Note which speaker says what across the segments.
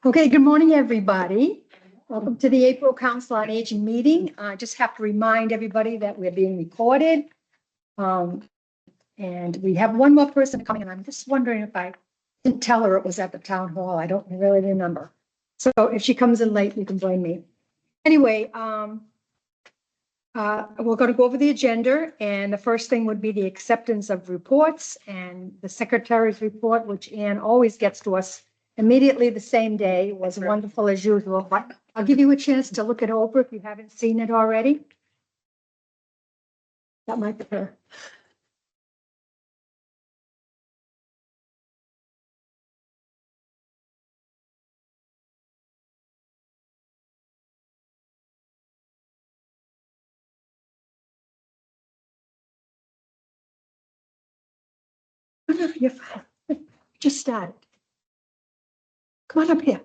Speaker 1: Okay, good morning, everybody. Welcome to the April Council on Aging meeting. I just have to remind everybody that we're being recorded. And we have one more person coming, and I'm just wondering if I didn't tell her it was at the town hall. I don't really remember. So if she comes in late, you can blame me. Anyway, we're going to go over the agenda, and the first thing would be the acceptance of reports and the secretary's report, which Ann always gets to us immediately the same day. It was wonderful as usual, but I'll give you a chance to look it over if you haven't seen it already. That might be her. You're fine. Just started. Come on up here.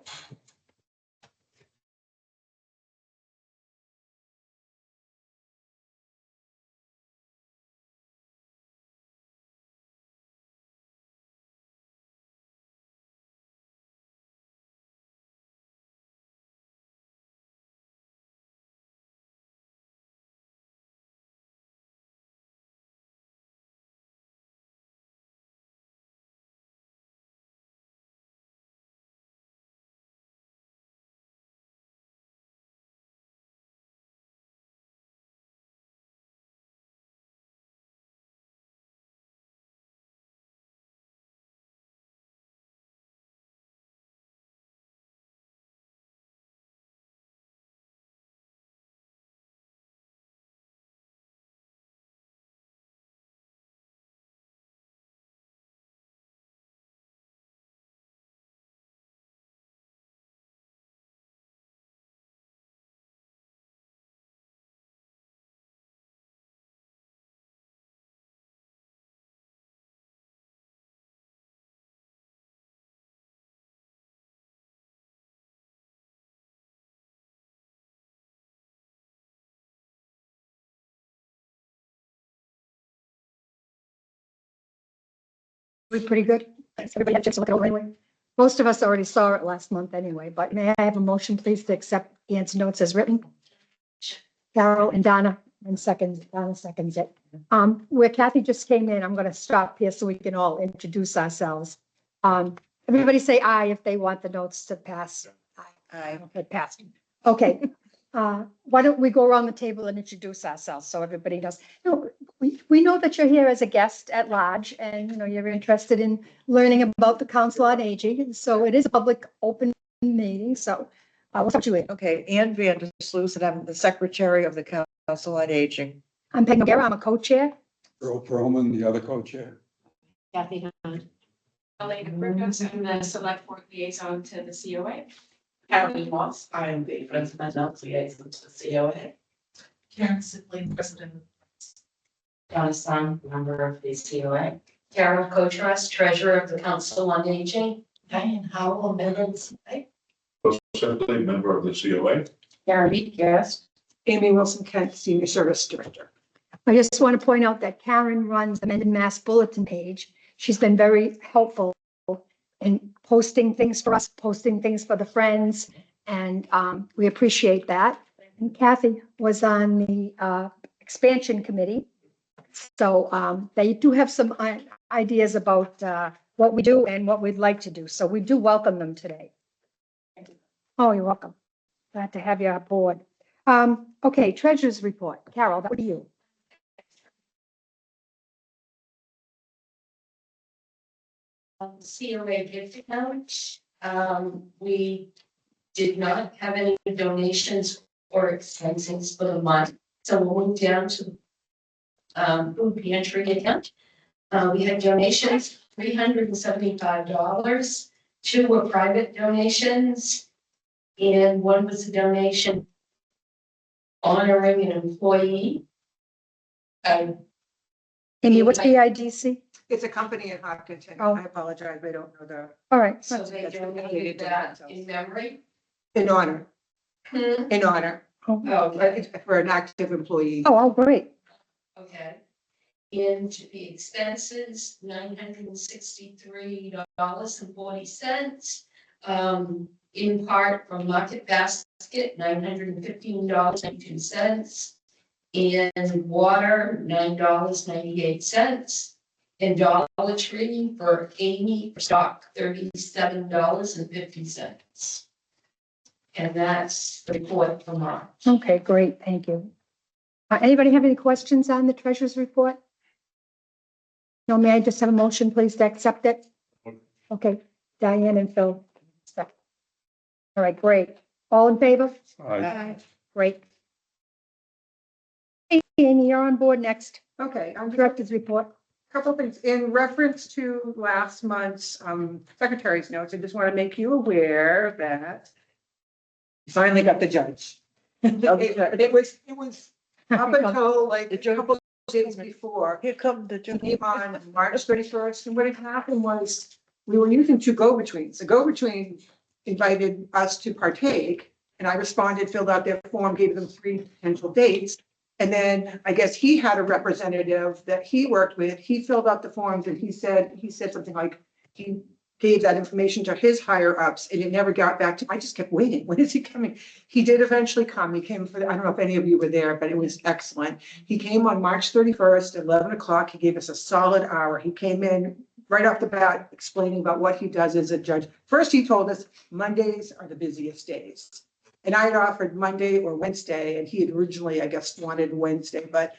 Speaker 1: We're pretty good. Everybody had a chance to look it over anyway. Most of us already saw it last month anyway, but may I have a motion, please, to accept Ann's notes as written? Carol and Donna, and Donna seconds it. Where Kathy just came in, I'm gonna stop here so we can all introduce ourselves. Everybody say aye if they want the notes to pass. Aye. Okay, passed. Okay. Why don't we go around the table and introduce ourselves so everybody knows? No, we know that you're here as a guest at large, and you're interested in learning about the Council on Aging, and so it is a public open meeting. So what's up to you?
Speaker 2: Okay, Ann Vandersloot, and I'm the secretary of the Council on Aging.
Speaker 1: I'm Peg O'Gara. I'm a co-chair.
Speaker 3: Earl Perlman, the other co-chair.
Speaker 4: Kathy Hunt. Elena Burgos, I'm the select board liaison to the COA. Carolyn Moss, I am the president of liaison to the COA. Karen Sibley, president. Donna Sun, member of the COA.
Speaker 5: Carol Kotras, treasurer of the Council on Aging. Diane Howell, member of the COA.
Speaker 3: Simply member of the COA.
Speaker 5: Karen Reed, guest.
Speaker 6: Amy Wilson Kent, Senior Service Director.
Speaker 1: I just want to point out that Karen runs the Mendon Mass bulletin page. She's been very helpful in posting things for us, posting things for the friends, and we appreciate that. And Kathy was on the expansion committee. So they do have some ideas about what we do and what we'd like to do. So we do welcome them today. Oh, you're welcome. Glad to have you on board. Okay, treasurer's report. Carol, that would be you.
Speaker 5: COA gift account. We did not have any donations or expenses for the month. So we'll move down to food pantry account. We had donations, $375. 2 were private donations, and 1 was a donation honoring an employee.
Speaker 1: Amy, what's PIDC?
Speaker 6: It's a company in Hopkinton.
Speaker 1: Oh.
Speaker 6: I apologize. I don't know the,
Speaker 1: All right.
Speaker 5: So they donated that in memory.
Speaker 6: in honor, in honor,
Speaker 1: Oh,
Speaker 6: for an active employee.
Speaker 1: oh, great.
Speaker 5: Okay. And the expenses, $963.40. in part from Market Basket, $915.92. And water, $9.98. And Dollar Tree for Amy for stock, $37.50. And that's the report for March.
Speaker 1: Okay, great, thank you. Anybody have any questions on the treasurer's report? No, may I just have a motion, please, to accept it? Okay, Diane and Phil. All right, great. All in favor?
Speaker 3: Aye.
Speaker 1: Great. Hey, Amy, you're on board next.
Speaker 6: Okay, I'm just
Speaker 1: Director's report.
Speaker 6: couple things in reference to last month's secretary's notes. I just want to make you aware that we finally got the judge. It was up until like a couple of days before.
Speaker 2: Here come the
Speaker 6: He
Speaker 2: judge.
Speaker 6: came on March 31st, and what had happened was we were using two go-betweens. The go-between invited us to partake, and I responded, filled out their form, gave them 3 potential dates. And then I guess he had a representative that he worked with. He filled out the forms and he said something like he gave that information to his higher ups and it never got back to, I just kept waiting. When is he coming? He did eventually come. He came for, I don't know if any of you were there, but it was excellent. He came on March 31st, 11 o'clock. He gave us a solid hour. He came in right off the bat explaining about what he does as a judge. First, he told us Mondays are the busiest days. And I had offered Monday or Wednesday, and he had originally, I guess, wanted Wednesday, but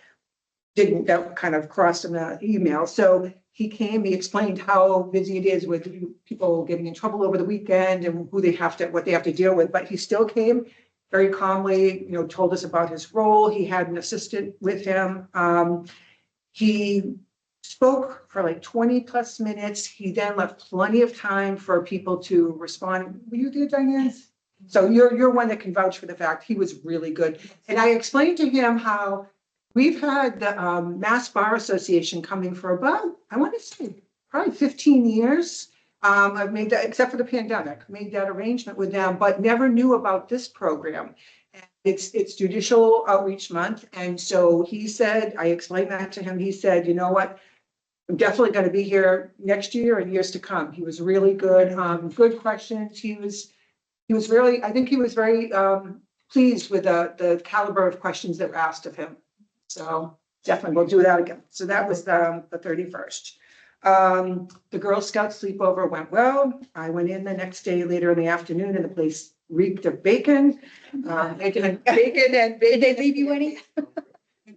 Speaker 6: didn't, that kind of crossed him the email. So he came, he explained how busy it is with people getting in trouble over the weekend and who they have to, what they have to deal with. But he still came very calmly, told us about his role. He had an assistant with him. He spoke for like 20 plus minutes. He then left plenty of time for people to respond. Were you there, Diane? So you're one that can vouch for the fact he was really good. And I explained to him how we've had the Mass Bar Association coming for about, I want to say, probably 15 years. I've made that, except for the pandemic, made that arrangement with them, but never knew about this program. And it's Judicial Outreach Month. And so he said, I explained that to him. He said, you know what? I'm definitely going to be here next year and years to come. He was really good. Good questions. He was really, I think he was very pleased with the caliber of questions that were asked of him. So definitely we'll do that again. So that was the 31st. The Girl Scout sleepover went well. I went in the next day later in the afternoon and the place reeked of bacon. Bacon and bacon.
Speaker 1: Did they leave you any?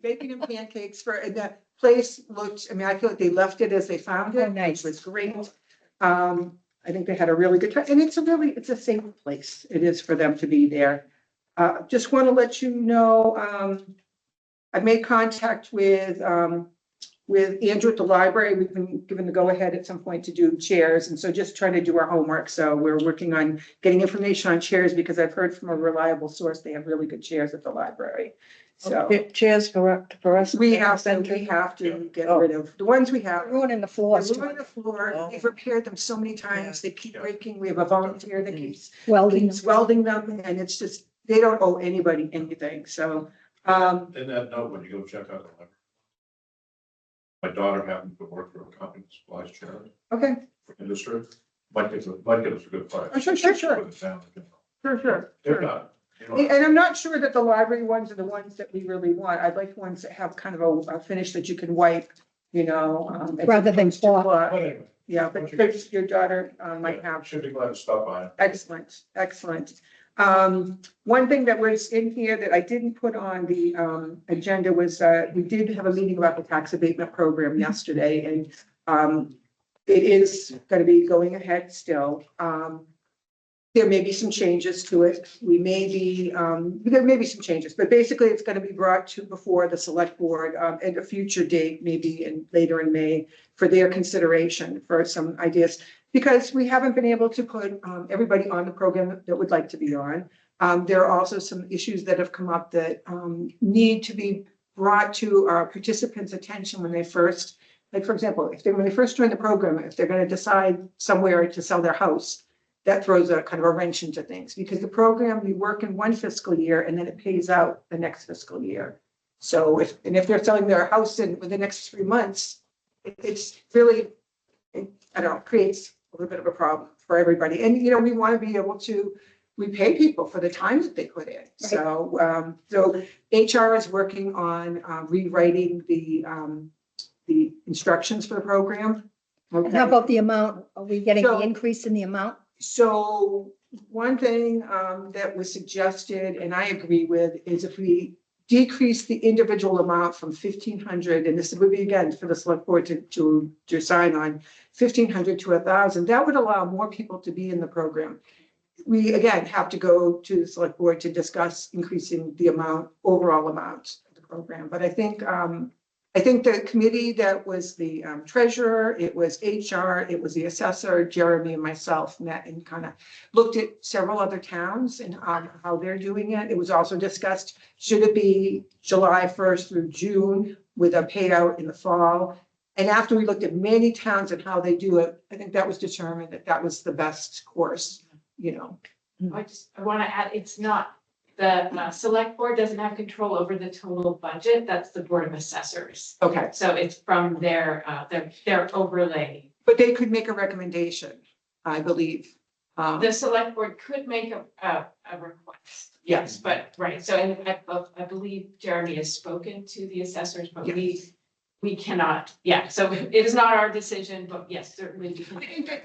Speaker 6: Bacon and pancakes and the place looked, I mean, I feel like they left it as they found it.
Speaker 1: Oh, nice.
Speaker 6: Which was great. I think they had a really good time, and it's a safe place. It is for them to be there. Just want to let you know, I've made contact with Andrew at the library. We've been given the go-ahead at some point to do chairs, and so just trying to do our homework. So we're working on getting information on chairs because I've heard from a reliable source they have really good chairs at the library. So
Speaker 2: Chairs for us.
Speaker 6: we have to get rid of the ones we have.
Speaker 1: Ruining the
Speaker 6: They're
Speaker 1: floors.
Speaker 6: ruining the floor.
Speaker 2: Oh.
Speaker 6: We've repaired them so many times.
Speaker 2: Yeah.
Speaker 6: They keep breaking. We have a volunteer that
Speaker 1: Welding.
Speaker 6: keeps welding them, and it's just, they don't owe anybody anything. So,
Speaker 3: In that note, when you go check out the library. My daughter happened to work for a company that supplies chairs
Speaker 6: okay,
Speaker 3: for industry. Might get us a good price.
Speaker 6: Oh, sure.
Speaker 3: For the town,
Speaker 6: sure.
Speaker 3: If not,
Speaker 6: And I'm not sure that the library ones are the ones that we really want. I'd like ones that have kind of a finish that you can wipe, as
Speaker 1: Rather than
Speaker 6: opposed to
Speaker 1: cloth.
Speaker 6: cloth.
Speaker 3: But anyway,
Speaker 6: Yeah, but there's your daughter might have.
Speaker 3: should be glad to stop by.
Speaker 6: Excellent. One thing that was in here that I didn't put on the agenda was we did have a meeting about the tax abatement program yesterday, and it is going to be going ahead still. There may be some changes to it. There may be some changes, but basically it's going to be brought to before the select board at a future date, maybe later in May, for their consideration for some ideas. Because we haven't been able to put everybody on the program that would like to be on. There are also some issues that have come up that need to be brought to our participants' attention when they first, like for example, when they first join the program, if they're going to decide somewhere to sell their house, that throws a kind of a wrench into things because the program, you work in one fiscal year and then it pays out the next fiscal year. So if they're selling their house within the next 3 months, it's really, I don't know, creates a little bit of a problem for everybody. And, you know, we want to be able to repay people for the time that they put in. So, so HR is working on rewriting the instructions for the program.
Speaker 1: And
Speaker 6: Okay.
Speaker 1: how about the amount? Are we getting the
Speaker 6: So-
Speaker 1: increase in the amount?
Speaker 6: So one thing that was suggested, and I agree with, is if we decrease the individual amount from 1,500, and this would be again for the select board to sign on, 1,500 to 1,000, that would allow more people to be in the program. We again have to go to the select board to discuss increasing the amount, overall amount of the program. But I think the committee that was the treasurer, it was HR, it was the assessor, Jeremy and myself met and kind of looked at several other towns and how they're doing it. It was also discussed, should it be July 1st through June with a payout in the fall? And after we looked at many towns and how they do it, I think that was determined that that was the best course, you know.
Speaker 4: I want to add, it's not, the select board doesn't have control over the total budget. That's the Board of Assessors.
Speaker 6: Okay,
Speaker 4: So it's from their overlay.
Speaker 6: but they could make a recommendation, I believe.
Speaker 4: The select board could make a request.
Speaker 6: Yes.
Speaker 4: But, right, so and I believe Jeremy has spoken to the assessors, but we cannot, so it is not our decision, but yes, certainly we can.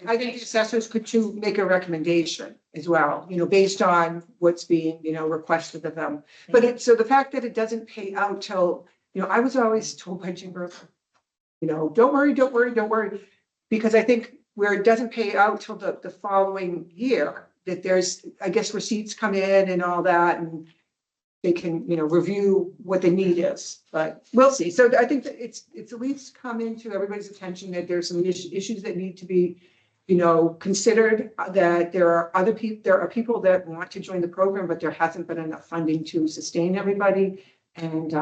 Speaker 6: I think the assessors could too make a recommendation as well, you know, based on what's being, you know, requested of them. But so the fact that it doesn't pay out till, you know, I was always told by Jim Berger, you know, don't worry. Because I think where it doesn't pay out till the following year, that there's, I guess, receipts come in and all that, and they can, you know, review what the need is, but we'll see. So I think that it's at least come into everybody's attention that there's some issues that need to be, you know, considered, that there are people that want to join the program, but there hasn't been enough funding to sustain everybody. And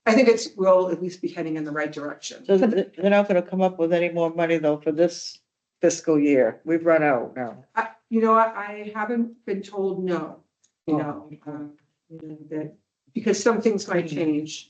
Speaker 6: I think we'll at least be heading in the right direction.
Speaker 2: So they're not gonna come up with any more money though for this fiscal year. We've run out now.
Speaker 6: You know, I haven't been told no, you know, that, because some things might change,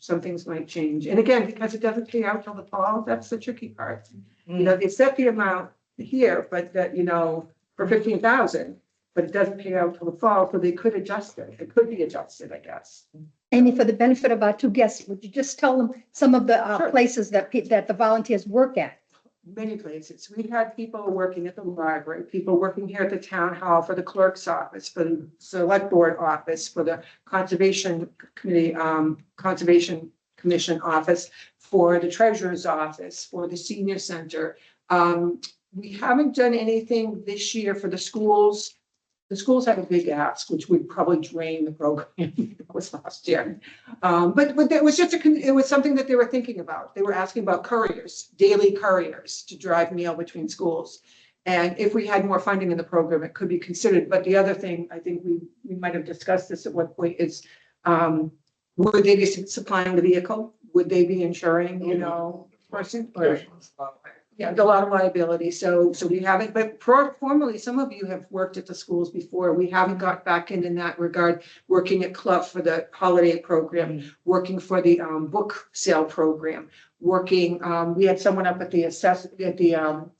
Speaker 6: And again, because it doesn't pay out till the fall, that's the tricky part. You know, they set the amount here, but that, you know, for 15,000, but it doesn't pay out till the fall, so they could adjust it. It could be adjusted, I guess.
Speaker 1: Amy, for the benefit of our two guests, would you just tell them some of the
Speaker 6: Sure.
Speaker 1: places that the volunteers work at?
Speaker 6: Many places. We've had people working at the library, people working here at the town hall, for the clerk's office, for the select board office, for the conservation committee, conservation commission office, for the treasurer's office, for the senior center. We haven't done anything this year for the schools. The schools have a big ask, which would probably drain the program. It was last year. But it was it was something that they were thinking about. They were asking about couriers, daily couriers to drive mail between schools. And if we had more funding in the program, it could be considered. But the other thing, I think we might have discussed this at one point, is would they be supplying the vehicle? Would they be insuring, you know, person? Or, yeah, a lot of liability. So we haven't, but formally, some of you have worked at the schools before. We haven't got back in that regard, working at Clough for the holiday program, working for the book sale program, working, we had someone up at the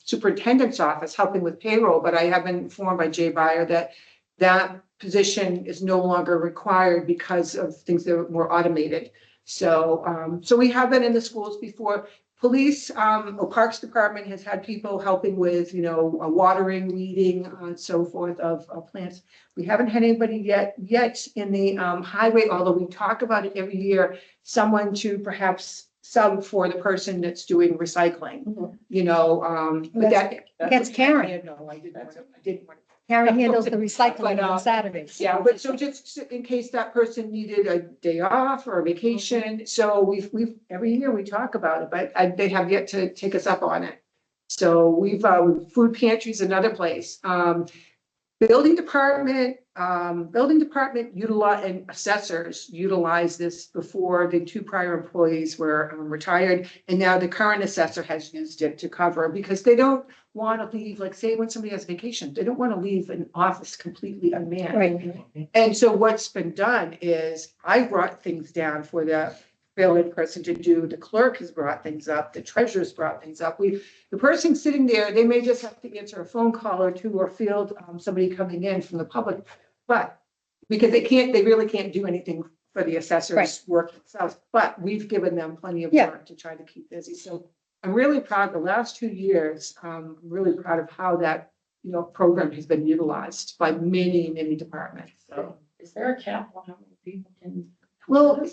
Speaker 6: superintendent's office helping with payroll, but I have been informed by Jay Byer that position is no longer required because of things that are more automated. So we have been in the schools before. Police, or Parks Department has had people helping with, you know, watering, weeding, and so forth of plants. We haven't had anybody yet in the highway, although we talk about it every year, someone to perhaps sub for the person that's doing recycling, you know, but
Speaker 1: That's Karen.
Speaker 6: Yeah, no, I didn't want.
Speaker 1: Karen handles the recycling
Speaker 6: But,
Speaker 1: on Saturdays.
Speaker 6: Yeah, but so just in case that person needed a day off or a vacation, so we've every year we talk about it, but they have yet to take us up on it. So we've food pantries, another place. Building department utilize and assessors utilize this before. The two prior employees were retired, and now the current assessor has used it to cover, because they don't want to leave, like say when somebody has vacation, they don't want to leave an office completely unmanned.
Speaker 1: Right.
Speaker 6: And so what's been done is I brought things down for the failing person to do. The clerk has brought things up, the treasurer's brought things up. The person sitting there, they may just have to answer a phone call or two or field somebody coming in from the public. But because they really can't do anything for the assessor's
Speaker 1: Right.
Speaker 6: work itself, but we've given them plenty of
Speaker 1: Yeah.
Speaker 6: work to try to keep busy. So I'm really proud, the last 2 years, I'm really proud of how that, program has been utilized by many, many departments. So,
Speaker 5: Is there a cap on how many people can?
Speaker 6: well,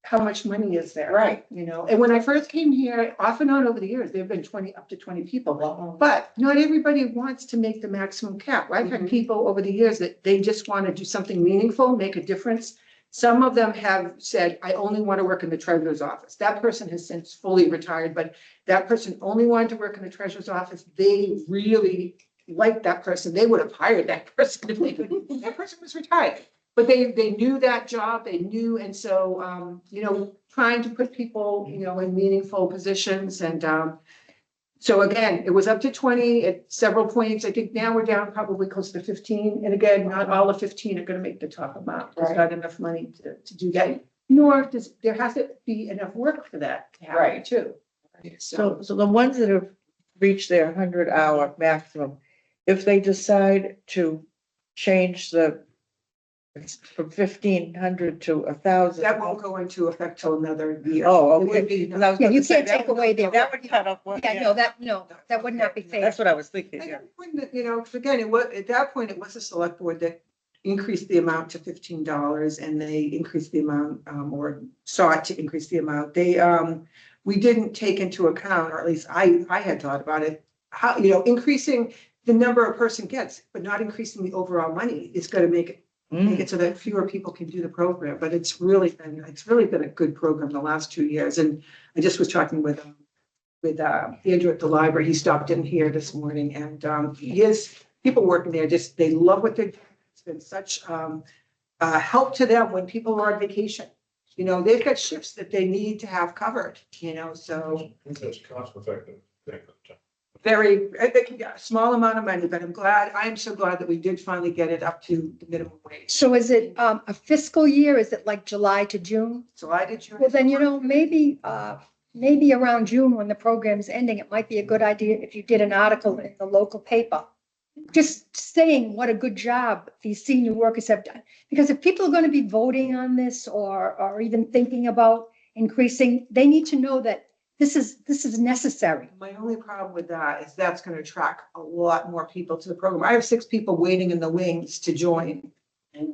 Speaker 6: how much money is there?
Speaker 5: Right.
Speaker 6: And when I first came here, off and on over the years, there've been up to 20 people.
Speaker 5: Well,
Speaker 6: But not everybody wants to make the maximum cap. I've had
Speaker 5: Mhm.
Speaker 6: people over the years that they just want to do something meaningful, make a difference. Some of them have said, I only want to work in the treasurer's office. That person has since fully retired, but that person only wanted to work in the treasurer's office. They really liked that person. They would have hired that person if they could. That person was retired. But they knew that job, they knew, and so, trying to put people, in meaningful positions and, so again, it was up to 20 at several points. I think now we're down probably close to 15. And again, not all of 15 are going to make the top amount. There's not enough money to do that. Nor does, there has to be enough work for that to happen
Speaker 5: Right.
Speaker 6: too.
Speaker 2: So the ones that have reached their 100-hour maximum, if they decide to change from 1,500 to 1,000.
Speaker 6: That won't go into effect till another year.
Speaker 2: Oh,
Speaker 6: It would
Speaker 2: okay.
Speaker 6: be-
Speaker 2: 'Cause I was
Speaker 1: Yeah,
Speaker 2: gonna
Speaker 1: you
Speaker 2: say,
Speaker 1: can't
Speaker 2: that
Speaker 1: take
Speaker 2: would-
Speaker 1: away their.
Speaker 2: That would cut off what?
Speaker 1: Yeah, no, that would not be fair.
Speaker 2: That's what I was thinking,
Speaker 6: I
Speaker 2: yeah.
Speaker 6: think when because again, it was, at that point, it was the select board that increased the amount to $15 and they increased the amount, or sought to increase the amount. We didn't take into account, or at least I had thought about it, how, increasing the number a person gets, but not increasing the overall money is gonna make it so that fewer people can do the program, but it's really been a good program the last 2 years. And I just was talking with Andrew at the library. He stopped in here this morning and his people working there, they love what they're doing. It's been such help to them when people are on vacation. They've got shifts that they need to have covered, so
Speaker 3: I think that's cost effective.
Speaker 6: very, yeah, small amount of money, but I'm so glad that we did finally get it up to the minimum wage.
Speaker 1: So is it a fiscal year? Is it like July to June?
Speaker 6: So I did.
Speaker 1: Well, then, maybe around June when the program's ending, it might be a good idea if you did an article in the local paper. Just saying what a good job these senior workers have done. Because if people are going to be voting on this or even thinking about increasing, they need to know that this is necessary.
Speaker 6: My only problem with that is that's going to attract a lot more people to the program. I have 6 people waiting in the wings to join.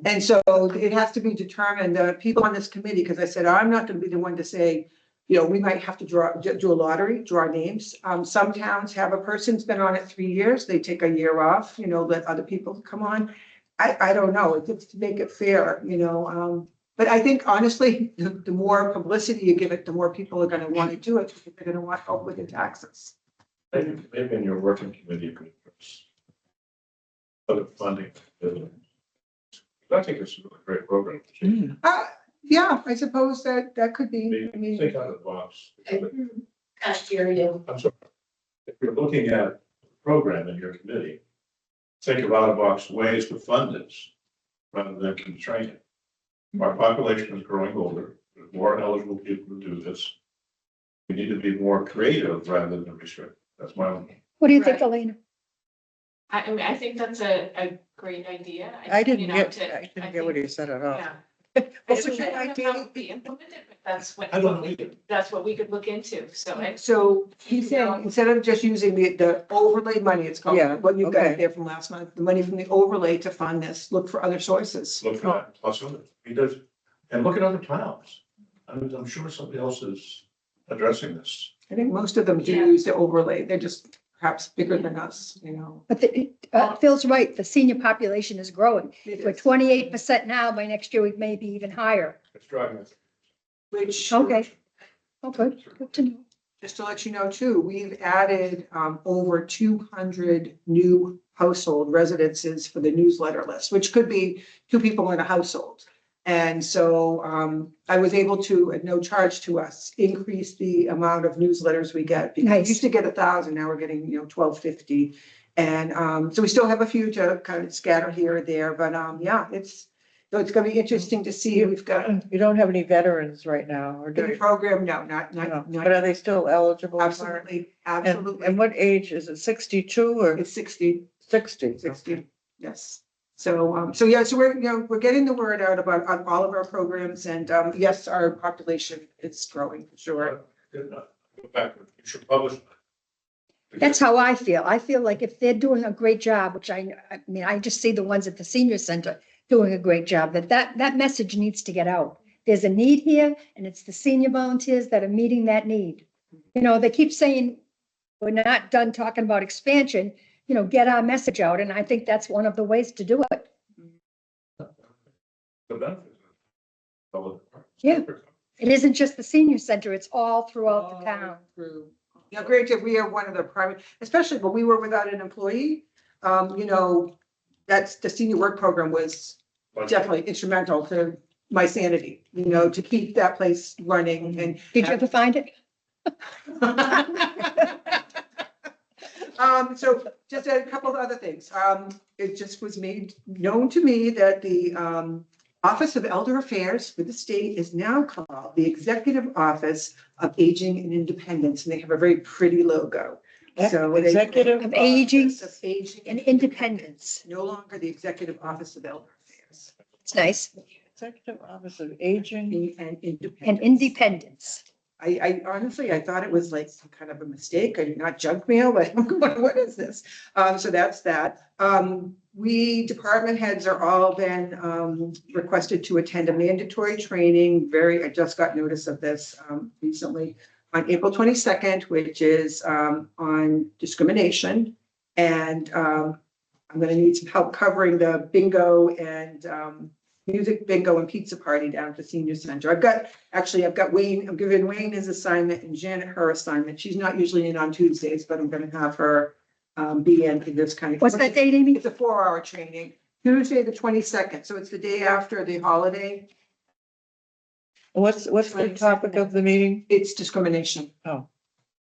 Speaker 6: And so it has to be determined, people on this committee, because I said, I'm not going to be the one to say, we might have to do a lottery, draw names. Some towns have a person's been on it 3 years, they take a year off, let other people come on. I don't know, it's to make it fair, but I think honestly, the more publicity you give it, the more people are gonna want to do it, because they're gonna want help with their taxes.
Speaker 3: Maybe in your working committee, you could address other funding. I think it's a really great program.
Speaker 6: Yeah, I suppose that could be, I mean.
Speaker 3: Think out of the box.
Speaker 5: I hear you.
Speaker 3: I'm sorry. If you're looking at the program in your committee, think of out of box ways to fund this rather than constrain it. Our population is growing older, there's more eligible people to do this. We need to be more creative rather than restrict. That's my own.
Speaker 1: What do you think,
Speaker 4: Right.
Speaker 1: Elena?
Speaker 4: I mean, I think that's a great idea.
Speaker 2: I didn't
Speaker 4: you know,
Speaker 2: get,
Speaker 4: to-
Speaker 2: I didn't get what he said at all.
Speaker 4: Yeah.
Speaker 6: What
Speaker 4: I
Speaker 6: was
Speaker 4: don't
Speaker 6: your
Speaker 4: know
Speaker 6: idea?
Speaker 4: how it be implemented, but
Speaker 3: I don't know either.
Speaker 4: that's what we could look into, so.
Speaker 6: So he's saying, instead of just using the overlay money, it's called,
Speaker 2: Yeah,
Speaker 6: what you got
Speaker 2: okay.
Speaker 6: there from last month, the money from the overlay to fund this, look for other sources.
Speaker 3: Look for that, plus others. He does, and look at other towns. I'm sure somebody else is addressing this.
Speaker 6: I think most of them do
Speaker 4: Yeah.
Speaker 6: use the overlay. They're just perhaps bigger than us,
Speaker 1: But Phil's right, the senior population is growing.
Speaker 6: It
Speaker 1: We're
Speaker 6: is.
Speaker 1: 28% now, by next year, we may be even higher.
Speaker 3: It's driving us.
Speaker 6: Which,
Speaker 1: Okay. Oh, good to know.
Speaker 6: just to let you know too, we've added over 200 new household residences for the newsletter list, which could be 2 people in a household. And so I was able to, at no charge to us, increase the amount of newsletters we get. Because we
Speaker 1: Nice.
Speaker 6: used to get 1,000, now we're getting, 1,250. And so we still have a few to kind of scatter here or there, but yeah, So it's gonna be interesting to see. We've got
Speaker 2: You don't have any veterans right now, or do
Speaker 6: in the
Speaker 2: you?
Speaker 6: program, no, not,
Speaker 2: No,
Speaker 6: not,
Speaker 2: but are they still eligible? for it?
Speaker 6: absolutely,
Speaker 2: And
Speaker 6: absolutely.
Speaker 2: what age is it? 62 or
Speaker 6: It's 60.
Speaker 2: 60?
Speaker 6: 60, yes. So, so yeah, so we're, we're getting the word out about on all of our programs and, yes, our population is growing, for sure.
Speaker 3: Good enough. Go back, you should publish.
Speaker 1: That's how I feel. I feel like if they're doing a great job, which I mean, I just see the ones at the senior center doing a great job, that message needs to get out. There's a need here and it's the senior volunteers that are meeting that need. You know, they keep saying, we're not done talking about expansion, get our message out. And I think that's one of the ways to do it.
Speaker 3: The benefits.
Speaker 1: Yeah. It isn't just the senior center, it's all throughout the town.
Speaker 6: Through. Yeah, granted, we are one of the private, especially when we were without an employee, that's the senior work program was definitely instrumental to my sanity, to keep that place running and.
Speaker 1: Did you ever find it?
Speaker 6: So just a couple of other things. It just was made known to me that the Office of Elder Affairs with the state is now called the Executive Office of Aging and Independence, and they have a very pretty logo. So
Speaker 2: Executive
Speaker 1: Of aging
Speaker 6: Office of Aging
Speaker 1: and independence.
Speaker 6: No longer the Executive Office of Elder Affairs
Speaker 1: It's nice.
Speaker 2: Executive Office of Aging.
Speaker 6: and Independence.
Speaker 1: And independence.
Speaker 6: I honestly, I thought it was like some kind of a mistake, or not junk mail, but I'm going, what is this? So that's that. We department heads are all been requested to attend a mandatory training. I just got notice of this recently on April 22nd, which is on discrimination. And I'm going to need some help covering the bingo and music bingo and pizza party down at the senior center. I've got Wayne, I'm giving Wayne his assignment and Janet her assignment. She's not usually in on Tuesdays, but I'm gonna have her be in this kind of.
Speaker 1: What's that date, Amy?
Speaker 6: It's a 4-hour training, Tuesday, the 22nd. So it's the day after the holiday.
Speaker 2: What's the topic of the meeting?
Speaker 6: It's discrimination.
Speaker 2: Oh,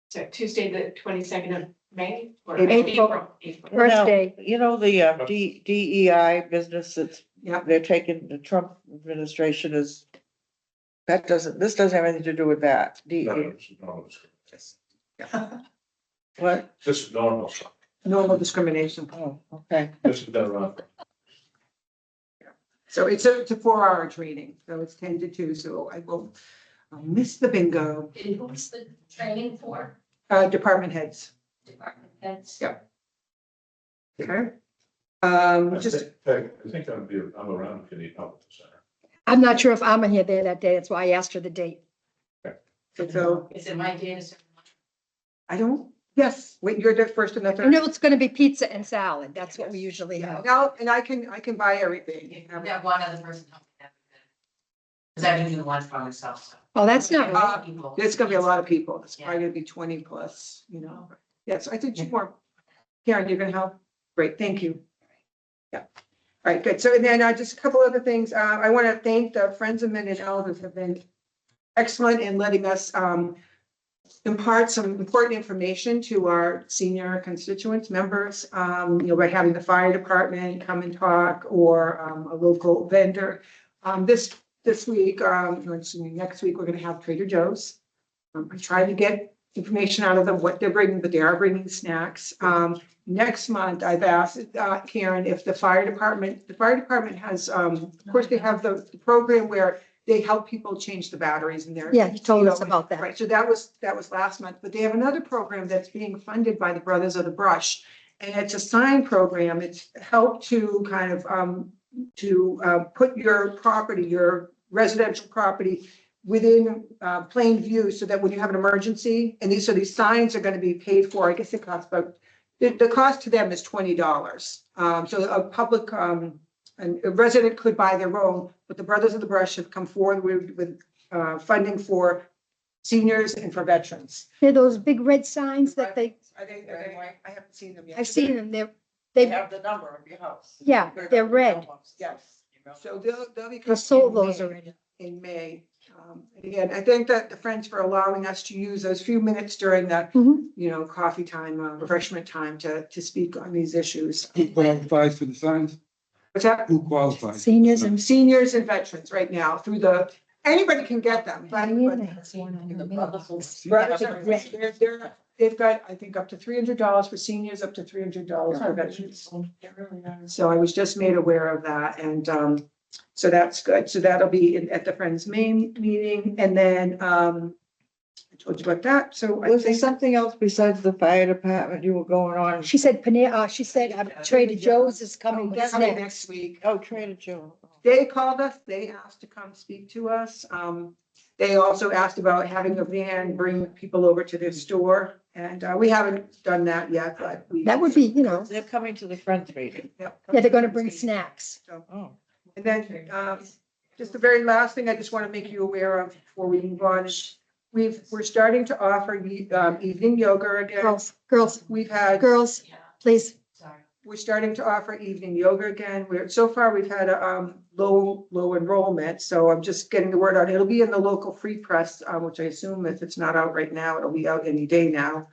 Speaker 4: So Tuesday, the 22nd of May or
Speaker 1: April.
Speaker 4: April.
Speaker 1: First
Speaker 2: now,
Speaker 1: day.
Speaker 2: the DEI business that's,
Speaker 6: Yeah.
Speaker 2: they're taking, the Trump administration is, this doesn't have anything to do with that.
Speaker 3: No,
Speaker 2: DEI,
Speaker 3: this is normal discrimination.
Speaker 2: what?
Speaker 3: This is normal stuff.
Speaker 6: Normal discrimination.
Speaker 2: Oh, okay.
Speaker 3: This has been around.
Speaker 6: So it's a 4-hour training. So it's 10 to 2. So I'll miss the bingo.
Speaker 5: And who's the training for?
Speaker 6: Department heads.
Speaker 5: Department heads?
Speaker 6: Yeah. Okay.
Speaker 3: I
Speaker 6: Just.
Speaker 3: think I'm around if you need help at the center.
Speaker 1: I'm not sure if I'm here there that day. That's why I asked her the date.
Speaker 6: So
Speaker 5: Is it my day to?
Speaker 6: I don't, yes, wait, you're the first and the
Speaker 1: I
Speaker 6: third.
Speaker 1: know it's gonna be pizza and salad. That's what we usually have.
Speaker 6: No, and I can buy everything.
Speaker 7: You can have one other person help me. Cause I've been doing lunch by myself, so.
Speaker 1: Oh, that's not right.
Speaker 7: People.
Speaker 6: There's gonna be a lot of people. It's
Speaker 7: Yeah.
Speaker 6: probably gonna be 20 plus, Yes, I think you more. Karen, you're gonna help? Great, thank you. Yeah. All right, good. So and then just a couple other things. I want to thank the Friends of Men and Elders have been excellent in letting us impart some important information to our senior constituents, members, by having the fire department come and talk or a local vendor. This week, next week, we're going to have Trader Joe's. I try to get information out of them, what they're bringing, but they are bringing snacks. Next month, I've asked Karen if the fire department has, of course, they have the program where they help people change the batteries in their.
Speaker 1: Yeah, he told us about that.
Speaker 6: Right, so that was last month, but they have another program that's being funded by the Brothers of the Brush. And it's a sign program. It's help to kind of put your property, your residential property within plain view so that when you have an emergency, and these signs are going to be paid for, I guess it costs about, the cost to them is $20. So a public, and a resident could buy their own, but the Brothers of the Brush have come forward with funding for seniors and for veterans.
Speaker 1: They're those big red signs that
Speaker 6: Are they, I haven't seen them yet.
Speaker 1: I've seen them.
Speaker 2: They
Speaker 1: They,
Speaker 2: have the number of your house.
Speaker 1: yeah, they're red.
Speaker 6: Yes. So they'll be.
Speaker 1: I sold
Speaker 6: coming in
Speaker 1: those
Speaker 6: May.
Speaker 1: already.
Speaker 6: In May. And again, I thank the Friends for allowing us to use those few minutes during the,
Speaker 1: Mhm.
Speaker 6: coffee time, refreshment time to speak on these issues.
Speaker 8: Who qualifies for the signs?
Speaker 6: What's that?
Speaker 8: Who qualifies?
Speaker 1: Seniors and.
Speaker 6: Seniors and veterans right now through anybody can get them. but-
Speaker 1: Diana has one on her mailbox.
Speaker 6: Brothers are- they've got, I think, up to $300 for seniors, up to $300 for veterans. So I was just made aware of that, and so that's good. So that'll be at the Friends main meeting, and then I told you about that. So I
Speaker 2: Was there
Speaker 6: think
Speaker 2: something else besides the fire department you were going on?
Speaker 1: She said she said Trader Joe's is coming with
Speaker 6: that's coming
Speaker 1: snacks.
Speaker 6: next week.
Speaker 2: Oh, Trader Joe.
Speaker 6: They called us, they asked to come speak to us. They also asked about having a van bring people over to their store, and we haven't done that yet, but we.
Speaker 1: That would be,
Speaker 2: They're coming to the front meeting.
Speaker 6: Yeah,
Speaker 1: they're gonna bring snacks.
Speaker 2: Oh.
Speaker 6: And then, just the very last thing I just want to make you aware of before we move on is we're starting to offer evening yoga again.
Speaker 1: Girls,
Speaker 6: We've had,
Speaker 1: girls, please.
Speaker 5: Sorry.
Speaker 6: we're starting to offer evening yoga again. So far we've had a low enrollment, so I'm just getting the word out. It'll be in the local free press, which I assume if it's not out right now, it'll be out any day now.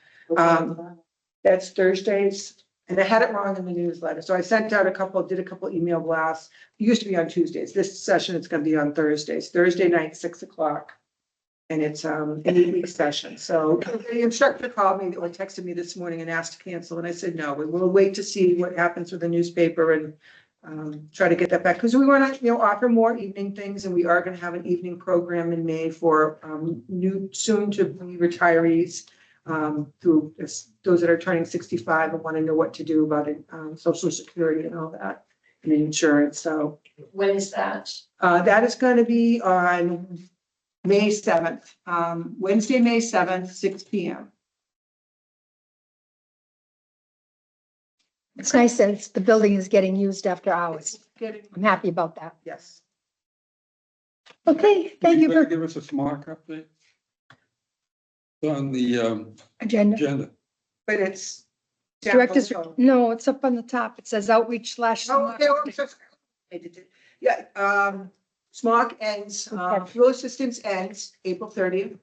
Speaker 6: That's Thursdays. And I had it wrong in the newsletter. So I sent out did a couple email blasts. It used to be on Tuesdays. This session, it's gonna be on Thursdays, Thursday night, 6:00. And it's an 8-week session. So the instructor called me or texted me this morning and asked to cancel. And I said, no, we'll wait to see what happens with the newspaper and try to get that back. Because we want to, offer more evening things. And we are going to have an evening program in May for new soon to be retirees. Through those that are turning 65 and want to know what to do about it, Social Security and all that, and insurance. So
Speaker 5: When is that?
Speaker 6: that is going to be on May 7th, Wednesday, May 7th, 6 p.m.
Speaker 1: It's nice that the building is getting used after hours. I'm happy about that.
Speaker 6: Yes.
Speaker 1: Okay, thank you for
Speaker 8: Give us a smart update on the
Speaker 1: agenda.
Speaker 8: agenda.
Speaker 6: But it's. down
Speaker 1: Directors,
Speaker 6: below.
Speaker 1: no, it's up on the top. It says outreach /
Speaker 6: Oh, okay, well, I'm so sorry. Yeah, SMOC ends, fuel assistance ends April 30th.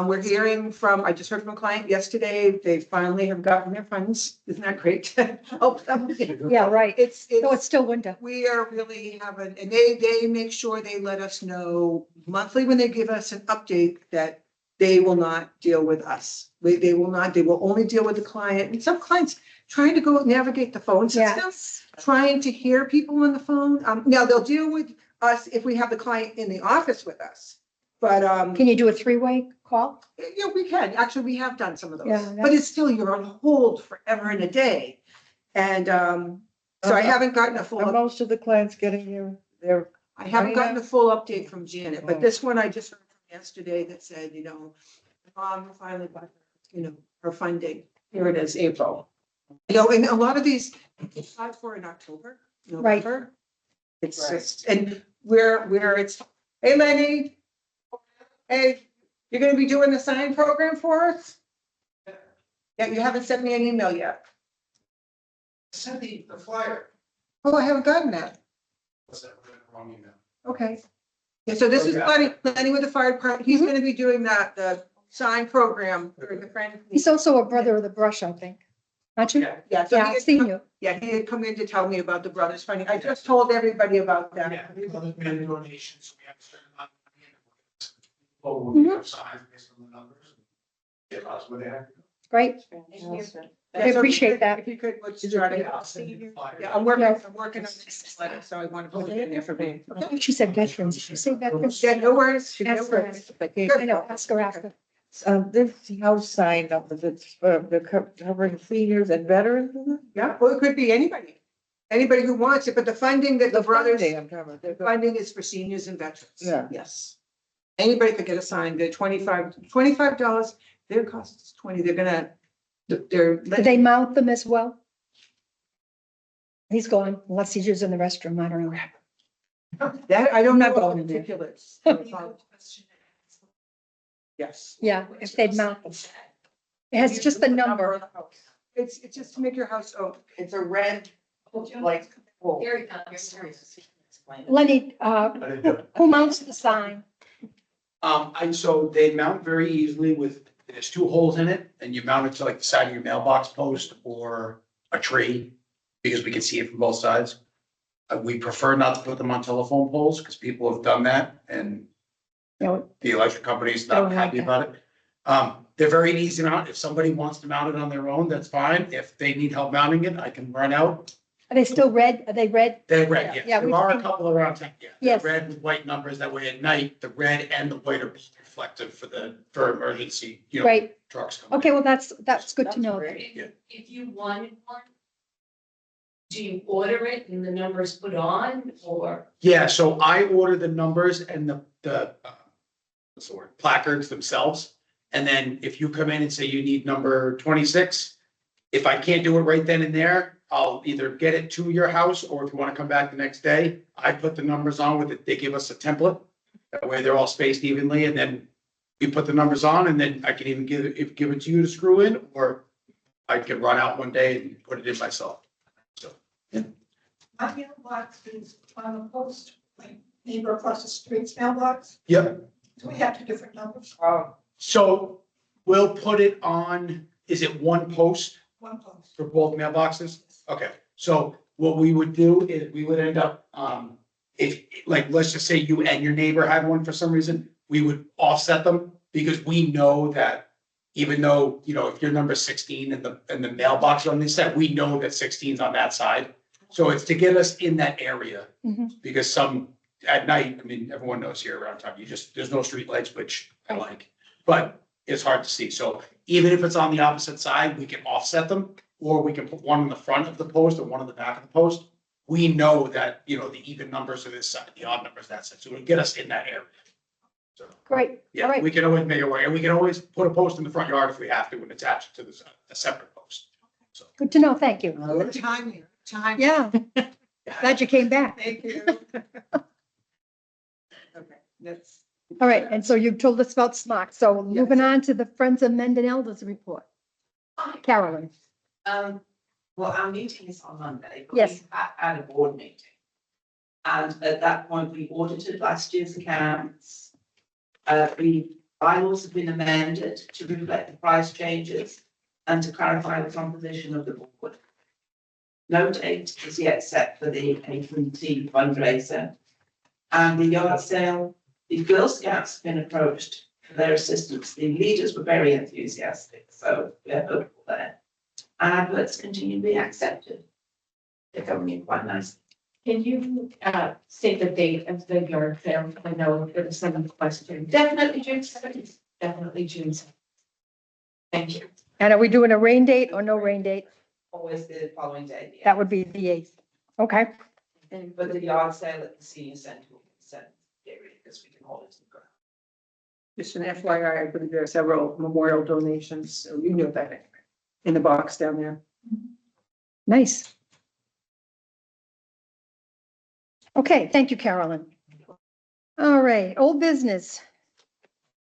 Speaker 6: We're hearing from, I just heard from a client yesterday, they finally have gotten their funds. Isn't that great? to help them?
Speaker 1: Yeah, right.
Speaker 6: It's,
Speaker 1: No, it's still winter.
Speaker 6: we are really having, and they make sure they let us know monthly when they give us an update that they will not deal with us. They will only deal with the client. And some clients trying to go navigate the phone system,
Speaker 1: Yes.
Speaker 6: trying to hear people on the phone. Now they'll deal with us if we have the client in the office with us. But,
Speaker 1: Can you do a 3-way call?
Speaker 6: yeah, we can. Actually, we have done some of those,
Speaker 1: Yeah,
Speaker 6: but it's still, you're on hold forever and a day. And, so I haven't gotten a full.
Speaker 2: Are most of the clients getting
Speaker 6: I haven't gotten a full update from Janet, but this one I just heard from yesterday that said, mom finally got, her funding. Here it is, April. And a lot of these, it's not for in October,
Speaker 1: Right.
Speaker 6: November. It's just, and where it's, hey Lenny. Hey, you're gonna be doing the sign program for us? Yeah, you haven't sent me an email yet.
Speaker 9: Send the flyer.
Speaker 6: Oh, I haven't gotten that.
Speaker 9: Was that wrong email?
Speaker 6: Okay. Yeah, so this is Lenny with the fire department. He's gonna be doing the sign program for the friend.
Speaker 1: He's also a brother of the brush, I think. Aren't you?
Speaker 6: Yeah, so
Speaker 1: Yeah,
Speaker 6: he
Speaker 1: I've
Speaker 6: had
Speaker 1: seen
Speaker 6: come-
Speaker 1: you.
Speaker 6: Yeah, he had come in to tell me about the brothers funding. I just told everybody about
Speaker 9: Yeah,
Speaker 6: that.
Speaker 9: we made donations, we have a certain amount of money. Well, we have signs based on the numbers. Get us what they have.
Speaker 1: Great.
Speaker 6: Yeah,
Speaker 1: I
Speaker 6: so
Speaker 1: appreciate that.
Speaker 6: If you could, let's try
Speaker 9: Yeah, I'll
Speaker 6: to.
Speaker 9: send you the flyer.
Speaker 6: Yeah, I'm working on this letter, so I want to put it in there for me.
Speaker 1: I thought she said veterans. Did she say veterans?
Speaker 6: Yeah, no worries. No
Speaker 1: Ask her.
Speaker 6: worries.
Speaker 1: I know, ask her after.
Speaker 2: this house sign up, is it for the covering seniors and veterans? Is it?
Speaker 6: Yeah, well, it could be anybody who wants it, but the funding that the brothers,
Speaker 2: Funding, I'm talking
Speaker 6: the
Speaker 2: about.
Speaker 6: funding is for seniors and veterans.
Speaker 2: Yeah.
Speaker 6: Yes. Anybody could get a sign, they're $25, their cost is 20, they're.
Speaker 1: Do they mount them as well? He's gone, unless he's using the restroom, I don't know.
Speaker 6: That, I don't
Speaker 1: I'm
Speaker 6: know
Speaker 1: not
Speaker 6: all
Speaker 1: going
Speaker 6: the
Speaker 1: in there.
Speaker 6: particulars. Yes.
Speaker 1: Yeah, if they'd mount them. It has just the number.
Speaker 6: of the house. It's just to make your house,
Speaker 2: It's a red, like, oh,
Speaker 5: Very serious.
Speaker 1: Lenny,
Speaker 9: I didn't do it.
Speaker 1: who mounts the sign?
Speaker 9: So they mount very easily there's 2 holes in it, and you mount it to like the side of your mailbox post or a tree, because we can see it from both sides.
Speaker 8: We prefer not to put them on telephone poles because people have done that and
Speaker 1: No,
Speaker 8: the electric company's
Speaker 1: Don't
Speaker 8: not
Speaker 1: like
Speaker 8: happy
Speaker 1: that.
Speaker 8: about it. They're very easy to mount. If somebody wants to mount it on their own, that's fine. If they need help mounting it, I can run out.
Speaker 1: are they still red? Are they red?
Speaker 8: They're red,
Speaker 1: Yeah,
Speaker 8: yes.
Speaker 1: we've
Speaker 8: There are a
Speaker 1: seen-
Speaker 8: couple around town, yeah. They're
Speaker 1: Yes.
Speaker 8: red with white numbers. That way at night, the red and the white are both reflective for emergency,
Speaker 1: Great.
Speaker 8: trucks coming.
Speaker 1: Okay, well, that's good to know.
Speaker 2: great.
Speaker 8: Yeah.
Speaker 5: If you wanted one, do you order it and the number's put on, or?
Speaker 8: Yeah, so I order the numbers and what's the word, placards themselves. And then if you come in and say you need number 26, if I can't do it right then and there, I'll either get it to your house, or if you want to come back the next day, I put the numbers on with it. They give us a template. That way they're all spaced evenly, and then we put the numbers on, and then I can even give it to you to screw in, or I can run out one day and put it in myself. So,
Speaker 6: My mailbox is on a post, my neighbor across the street's mailbox.
Speaker 8: yeah.
Speaker 6: Do we have two different numbers?
Speaker 8: So we'll put it on, is it one post
Speaker 6: One post.
Speaker 8: for both mailboxes? Okay, so what we would do is we would end up, if, like, let's just say you and your neighbor had one for some reason, we would offset them, because we know that even though, if you're number 16 and the mailbox on this set, we know that 16 is on that side. So it's to get us in that area,
Speaker 1: Mhm.
Speaker 8: because at night, I mean, everyone knows here around town, there's no street lights, which I like, but it's hard to see. So even if it's on the opposite side, we can offset them, or we can put one in the front of the post and one on the back of the post. We know that, the even numbers are this side, the odd numbers that side, so it'll get us in that area. So,
Speaker 1: Great. All
Speaker 8: yeah,
Speaker 1: right.
Speaker 8: we can always make it work, and we can always put a post in the front yard if we have to and attach it to a separate post. So.
Speaker 1: Good to know. Thank you.
Speaker 6: Time here, time.
Speaker 1: Yeah, glad you came back.
Speaker 6: Thank you. Okay, that's.
Speaker 1: All right, and so you told us about SMOC. So moving on to the Friends of Mendon Elders report. Carolyn.
Speaker 7: Well, our meeting is on Monday. But
Speaker 1: Yes.
Speaker 7: we had a board meeting. And at that point, we audited last year's accounts. The bylaws have been amended to reflect the price changes and to clarify the composition of the board. No date is yet set for the AT&T fundraiser. And the yard sale, the Girl Scouts have been approached for their assistance. The leaders were very enthusiastic, so we're hopeful there. And adverts continue to be accepted. They're coming in quite nicely.
Speaker 4: Can you state the date of the yard sale? I know there was some question.
Speaker 7: Definitely June 7th.
Speaker 4: Definitely June. Thank you.
Speaker 1: And are we doing a rain date or no rain date?
Speaker 7: Always the following day. yeah.
Speaker 1: That would be the 8th. Okay,
Speaker 7: But the yard sale at the senior centre will be the 7th period because we can hold it in the ground.
Speaker 6: Just an FYI, I believe there are several memorial donations, so you know that anyway, in the box down there.
Speaker 1: nice. Okay, thank you, Carolyn. All right, old business.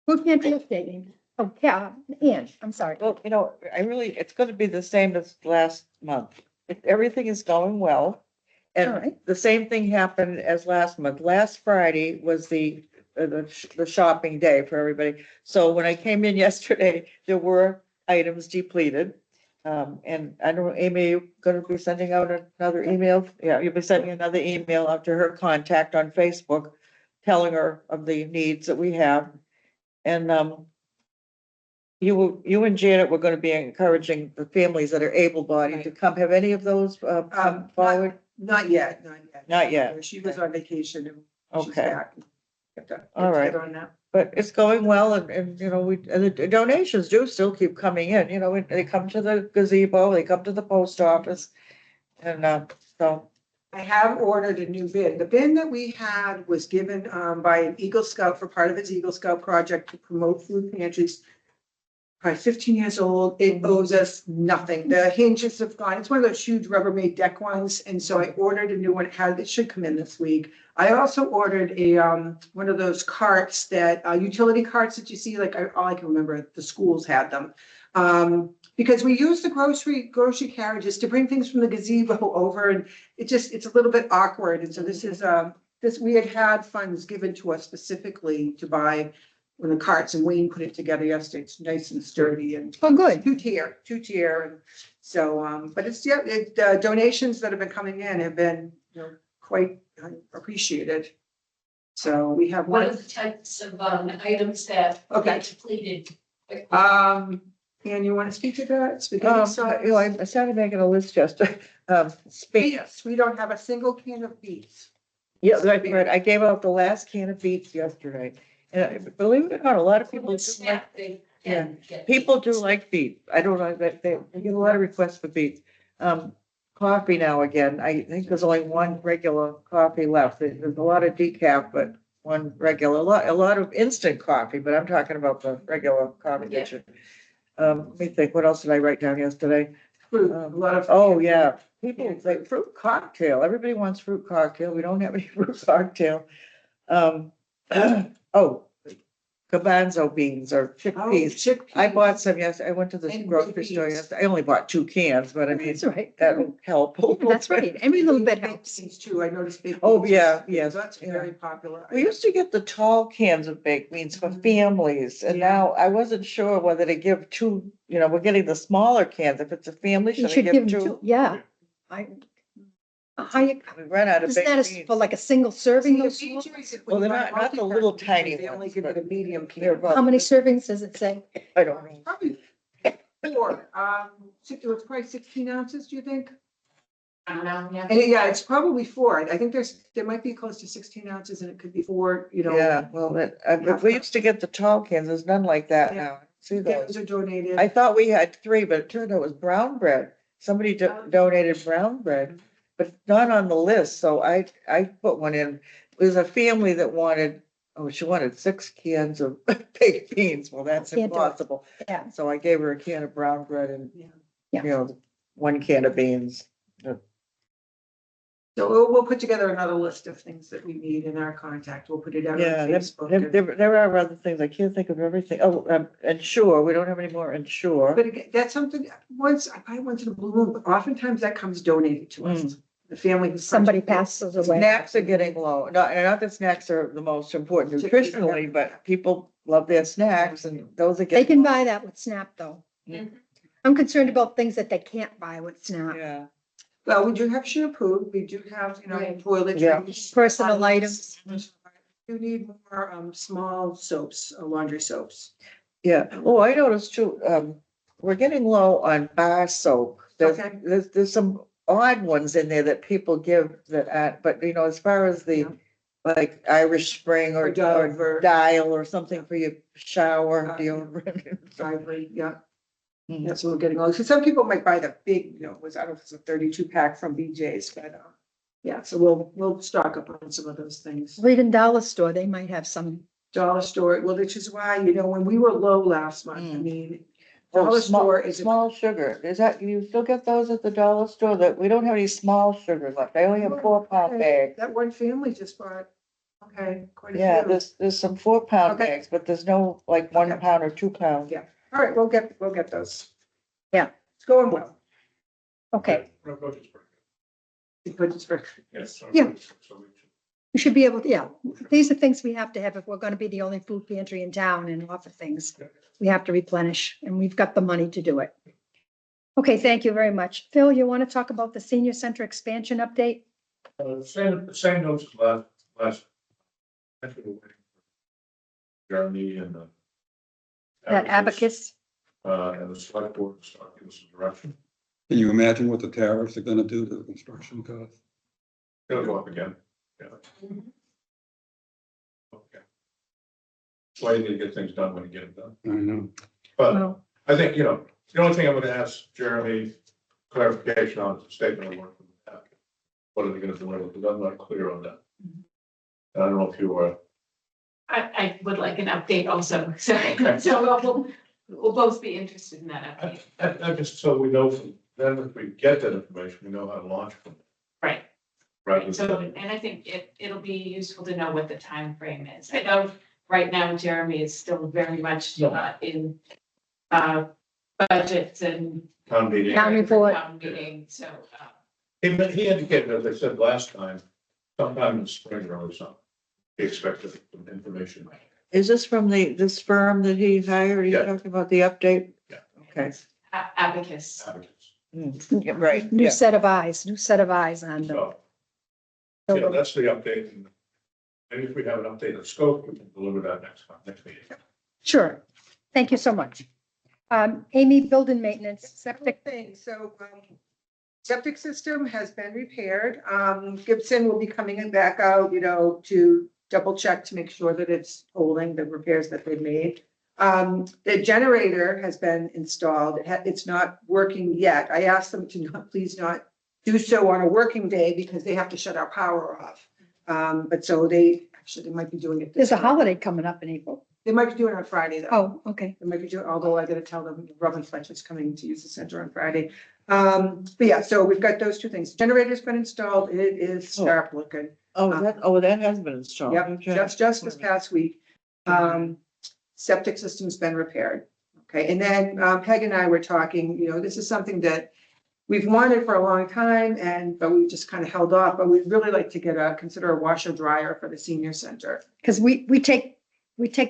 Speaker 1: Food pantry updating. Oh, yeah, Ann, I'm sorry.
Speaker 2: Well, it's gonna be the same as last month. Everything is going well.
Speaker 1: All
Speaker 2: And
Speaker 1: right.
Speaker 2: the same thing happened as last month. Last Friday was the shopping day for everybody. So when I came in yesterday, there were items depleted. And I don't know, Amy, you gonna be sending out another email? Yeah, you'll be sending another email out to her contact on Facebook, telling her of the needs that we have. And, you and Janet were gonna be encouraging the families that are able-bodied to come. Have any of those, come forward?
Speaker 6: Not yet, not yet.
Speaker 2: Not yet.
Speaker 6: She was on vacation and she's
Speaker 2: Okay.
Speaker 6: back. Have to
Speaker 2: All
Speaker 6: get
Speaker 2: right.
Speaker 6: together on that.
Speaker 2: But it's going well and and the donations do still keep coming in, they come to the gazebo, they come to the post office. And, so,
Speaker 6: I have ordered a new bin. The bin that we had was given by an Eagle Scout for part of his Eagle Scout project to promote food pantries. Probably 15 years old. It owes us nothing. The hinges have gone. It's one of those huge Rubbermaid deck ones. And so I ordered a new one. It should come in this week. I also ordered a one of those carts that utility carts that you see, like all I can remember, the schools had them. Because we use the grocery carriages to bring things from the gazebo over, and it's a little bit awkward. And so this is we had funds given to us specifically to buy one of the carts, and Wayne put it together yesterday. It's nice and sturdy and
Speaker 1: Oh, good.
Speaker 6: two tier. And so, but it's donations that have been coming in have been, quite appreciated. So we have
Speaker 5: What are
Speaker 6: one,
Speaker 5: the types of items that
Speaker 6: Okay.
Speaker 5: get depleted?
Speaker 6: and you want to speak to that? Spaghetti sauce?
Speaker 2: I started making a list yesterday.
Speaker 6: Beets, we don't have a single can of beets.
Speaker 2: Yeah, that's right. I gave out the last can of beets yesterday. And believe it or not, a lot of people do like,
Speaker 5: Snap, they
Speaker 2: yeah,
Speaker 5: can get.
Speaker 2: people do
Speaker 5: beets.
Speaker 2: like beets. I don't know, they get a lot of requests for beets. Coffee now again. I think there's only one regular coffee left. There's a lot of decaf, but one regular, a lot of instant coffee, but I'm talking about the regular coffee
Speaker 5: Yeah.
Speaker 2: that you. Let me think, what else did I write down yesterday?
Speaker 6: Fruit, a lot of.
Speaker 2: Oh, yeah, people like fruit cocktail. Everybody wants fruit cocktail. We don't have any fruit cocktail. Oh, garbanzo beans or
Speaker 6: Oh,
Speaker 2: chickpeas.
Speaker 6: chickpeas.
Speaker 2: I bought some, yes, I went to the
Speaker 6: And
Speaker 2: grocery store
Speaker 6: beans.
Speaker 2: yesterday. I only bought 2 cans, but I mean,
Speaker 1: That's right.
Speaker 2: that'll help. a little
Speaker 1: That's
Speaker 2: bit.
Speaker 1: right. Every little bit
Speaker 6: Baked
Speaker 1: helps.
Speaker 6: beans too, I noticed. baked
Speaker 2: Oh,
Speaker 6: beans.
Speaker 2: yeah, yes,
Speaker 6: That's
Speaker 2: yeah.
Speaker 6: very popular.
Speaker 2: We used to get the tall cans of baked beans for families, and
Speaker 6: Yeah.
Speaker 2: now I wasn't sure whether to give 2, we're getting the smaller cans. If it's a family,
Speaker 1: You
Speaker 2: should I
Speaker 1: should give
Speaker 2: give
Speaker 1: them
Speaker 2: 2?
Speaker 1: two, yeah. How you,
Speaker 2: We ran out of
Speaker 1: isn't that
Speaker 2: baked
Speaker 1: for
Speaker 2: beans.
Speaker 1: like a single serving?
Speaker 6: See,
Speaker 1: those
Speaker 6: the
Speaker 1: small?
Speaker 6: BJ's,
Speaker 2: Well,
Speaker 6: when you
Speaker 2: they're
Speaker 6: buy
Speaker 2: not the
Speaker 6: multi-pack
Speaker 2: little
Speaker 6: of
Speaker 2: tiny
Speaker 6: BJ's, They only
Speaker 2: ones,
Speaker 6: give you
Speaker 2: but
Speaker 6: the medium
Speaker 2: they're
Speaker 6: can.
Speaker 2: about-
Speaker 1: How many servings does it say?
Speaker 2: I don't know.
Speaker 6: Probably 4, it's probably 16 ounces, do you think?
Speaker 5: I don't know, yeah.
Speaker 6: And yeah, it's probably 4. I think there might be close to 16 ounces and it could be 4,
Speaker 2: Yeah, well, we used to get the tall cans. There's none like that
Speaker 6: Yeah.
Speaker 2: now. See
Speaker 6: Those
Speaker 2: those?
Speaker 6: are donated.
Speaker 2: I thought we had 3, but it turned out it was brown bread. Somebody donated brown bread, but not on the list, so I put one in. There's a family that she wanted 6 cans of baked beans. Well, that's
Speaker 1: Can't do it.
Speaker 2: impossible.
Speaker 1: Yeah.
Speaker 2: So I gave her a can of brown bread and,
Speaker 6: Yeah.
Speaker 2: 1 can of beans.
Speaker 6: So we'll put together another list of things that we need in our contact. We'll put it out on
Speaker 2: Yeah,
Speaker 6: Facebook.
Speaker 2: there are other things. I can't think of everything. Oh, Ensure, we don't have any more Ensure.
Speaker 6: But again, that's something, I buy once in a blue moon, but oftentimes that comes donated to us. The family. who's
Speaker 1: Somebody
Speaker 6: purchased it.
Speaker 1: passes away.
Speaker 2: Snacks are getting low. Not that snacks are the most important nutritionally, but people love their snacks and those are
Speaker 1: They
Speaker 2: getting.
Speaker 1: can buy that with SNAP though.
Speaker 2: Mhm.
Speaker 1: I'm concerned about things that they can't buy with SNAP.
Speaker 2: Yeah,
Speaker 6: Well, we do have shampoo, we do have,
Speaker 5: Right.
Speaker 6: toiletries.
Speaker 1: Personal items.
Speaker 6: You need more, small soaps, laundry soaps.
Speaker 2: yeah. Oh, I noticed too, we're getting low on bar soap.
Speaker 6: Okay.
Speaker 2: There's some odd ones in there that people give that, but as far as the, like Irish Spring
Speaker 6: Or Dove
Speaker 2: or
Speaker 6: or-
Speaker 2: Dial or something for your shower deodorant.
Speaker 6: Ivory, yeah.
Speaker 2: Mhm.
Speaker 6: That's what we're getting. So some people might buy the big, I don't know if it's a 32 pack from BJ's, but, yeah, so we'll stock up on some of those things.
Speaker 1: Or even Dollar Store, they might have some.
Speaker 6: Dollar Store, well, which is why, when we were low last month, I
Speaker 2: Mm.
Speaker 6: mean,
Speaker 2: Oh,
Speaker 6: Dollar Store is.
Speaker 2: small sugar. You still get those at the dollar store? That we don't have any small sugar left. I only have 4-pound bags.
Speaker 6: That one family just bought, quite a few.
Speaker 2: Yeah, there's some 4-pound
Speaker 6: Okay.
Speaker 2: bags, but there's no like 1
Speaker 6: Okay.
Speaker 2: pound or 2 pound.
Speaker 6: Yeah. All right, we'll get those.
Speaker 1: Yeah.
Speaker 6: It's going well.
Speaker 1: Okay,
Speaker 3: Our budget's pretty
Speaker 6: But it's for,
Speaker 3: good. Yes. our
Speaker 1: Yeah.
Speaker 3: budget's- so we should-
Speaker 1: we should be able to, yeah, these are things we have to have if we're gonna be the only food pantry in town and offer things. We have to replenish and we've got the money to do it. Okay, thank you very much. Phil, you want to talk about the senior center expansion update?
Speaker 3: Same notes as last. Actually, we're waiting for Jeremy and the.
Speaker 1: That abacus?
Speaker 3: And the select board to start giving us some direction.
Speaker 10: Can you imagine what the tariffs are gonna do to the construction cost?
Speaker 3: It'll go up again. Yeah. Okay. That's why you need to get things done when you get them done.
Speaker 10: I know.
Speaker 3: But
Speaker 1: Well,
Speaker 3: I think, the only thing I'm gonna ask Jeremy clarification on is the statement of work from the applicant. What are they gonna deliver? Because I'm not clear on that. And I don't know if you are.
Speaker 4: I would like an update also, so we'll both be interested in that update.
Speaker 3: I just so we know from then if we get that information, we know how to launch from it.
Speaker 4: Right.
Speaker 3: Rather
Speaker 4: So,
Speaker 3: than,
Speaker 4: and I think it'll be useful to know what the time frame is. I know right now Jeremy is still very much in budgets and.
Speaker 3: town meeting.
Speaker 1: Town report.
Speaker 4: Town meeting, so,
Speaker 3: He indicated, as I said last time, sometime in spring or something. He expected some information.
Speaker 2: Is this from this firm that he hired? He's
Speaker 3: Yeah.
Speaker 2: talking about the update?
Speaker 3: Yeah.
Speaker 2: Okay.
Speaker 4: abacus.
Speaker 3: Advocates.
Speaker 2: Yeah, right.
Speaker 1: new
Speaker 2: Yeah.
Speaker 1: set of eyes on them.
Speaker 3: So, Yeah, that's the update. And maybe if we have an update of scope, we can deliver that next meeting.
Speaker 1: Sure. Thank you so much. Amy, building maintenance, septic.
Speaker 6: Thing, so, septic system has been repaired. Gibson will be coming back out, to double check to make sure that it's holding the repairs that they've made. The generator has been installed. It's not working yet. I asked them to please not do so on a working day because they have to shut our power off. But so they might be doing it.
Speaker 1: There's a holiday coming up in April.
Speaker 6: They might be doing it on Friday though.
Speaker 1: Oh, okay.
Speaker 6: They might be doing, although I gotta tell them Robin Fletcher's coming to use the center on Friday. But yeah, so we've got those two things. Generator's been installed. It is sharp looking.
Speaker 2: That has been installed.
Speaker 6: Yep,
Speaker 2: Okay.
Speaker 6: just this past week. Septic system's been repaired. Okay, and then Peg and I were talking, this is something that we've wanted for a long time but we just kind of held off, but we'd really like to consider a washer dryer for the senior center.
Speaker 1: Because we take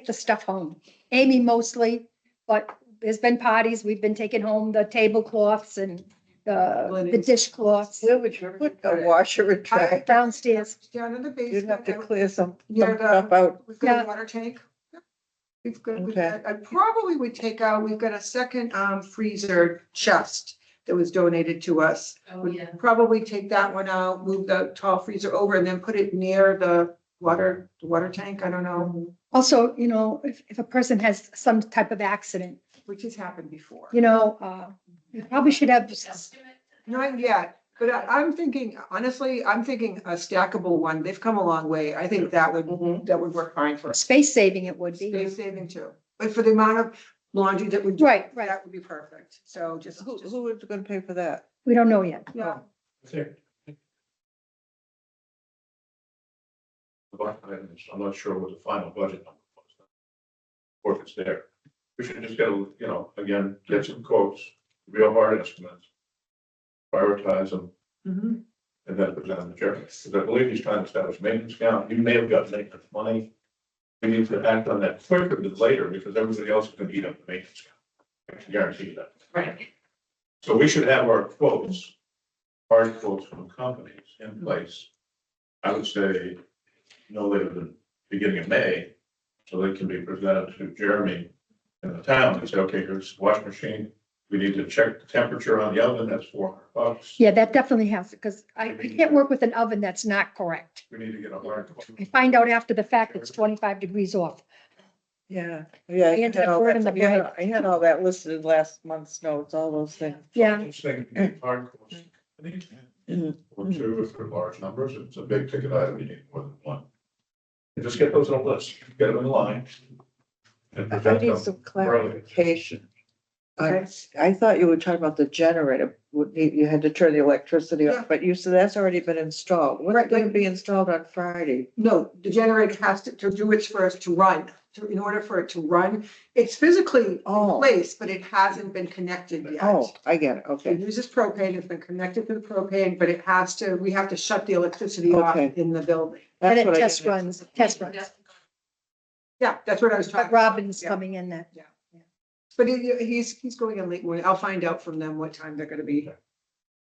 Speaker 1: the stuff home. Amy mostly, but there's been parties. We've been taking home the tablecloths and the
Speaker 6: Linens.
Speaker 1: dishcloths
Speaker 2: Where would you put a washer and dryer?
Speaker 1: downstairs.
Speaker 6: Down in the basement.
Speaker 2: You'd have to clear some
Speaker 6: Near
Speaker 2: stuff out.
Speaker 6: We've got a water tank. We've
Speaker 2: Okay.
Speaker 6: got, I probably would take out, we've got a second freezer chest that was donated to us.
Speaker 5: Oh,
Speaker 6: Would
Speaker 5: yeah.
Speaker 6: probably take that one out, move the tall freezer over and then put it near the water tank. I don't know,
Speaker 1: Also, if a person has some type of accident,
Speaker 6: which has happened before.
Speaker 1: you probably should have,
Speaker 6: Not yet, but I'm thinking, honestly, I'm thinking a stackable one. They've come a long way. I think that would work fine for us.
Speaker 1: space saving it would be.
Speaker 6: Space saving too, but for the amount of laundry that we do.
Speaker 1: Right.
Speaker 6: That would be perfect. So just.
Speaker 2: Who is gonna pay for that?
Speaker 1: We don't know yet.
Speaker 6: Yeah.
Speaker 3: I think the budget items, I'm not sure what the final budget number was. Or if it's there. We should just get, again, get some quotes, real hard estimates. Prioritize them
Speaker 6: Mhm.
Speaker 3: and then present them to Jeremy. Because I believe he's trying to establish maintenance account. You may have got maintenance money. We need to act on that quicker than later because everybody else is going to eat up the maintenance account. I can guarantee you that.
Speaker 5: Right.
Speaker 3: So we should have our quotes, hard quotes from companies in place. I would say no later than beginning of May, so they can be presented to Jeremy in the town and say, okay, here's the washing machine. We need to check the temperature on the oven, that's $400.
Speaker 1: Yeah, that definitely has, because I can't work with an oven that's not correct.
Speaker 3: We need to get a hard quote.
Speaker 1: I find out after the fact it's 25 degrees off.
Speaker 2: Yeah.
Speaker 1: I ended up burning the bread.
Speaker 2: I had all that listed in last month's notes, all those things.
Speaker 1: Yeah,
Speaker 3: Each thing can be hard quotes. I think or two if they're large numbers. If it's a big ticket item, you need more than one. And just get those on a list, get them in line. And
Speaker 2: I
Speaker 3: present
Speaker 2: need
Speaker 3: them
Speaker 2: some
Speaker 3: early.
Speaker 2: clarification. I thought you were talking about the generator, you had to turn the electricity
Speaker 6: Yeah.
Speaker 2: off, but you said that's already been installed. What's
Speaker 6: Right,
Speaker 2: gonna
Speaker 6: but-
Speaker 2: be installed on Friday?
Speaker 6: No, the generator has to do its first to run. In order for it to run, it's physically in
Speaker 2: Oh.
Speaker 6: place, but it hasn't been connected yet.
Speaker 2: Oh, I get it,
Speaker 6: It
Speaker 2: okay.
Speaker 6: uses propane, it's been connected to the propane, but we have to shut the electricity off
Speaker 2: Okay.
Speaker 6: in the building.
Speaker 1: and
Speaker 2: That's
Speaker 1: it
Speaker 2: what I
Speaker 1: test
Speaker 2: get.
Speaker 1: runs, test runs.
Speaker 6: Yeah, that's what I was talking.
Speaker 1: But Robin's
Speaker 6: Yeah.
Speaker 1: coming in that.
Speaker 6: But he's going in late morning. I'll find out from them what time they're gonna be.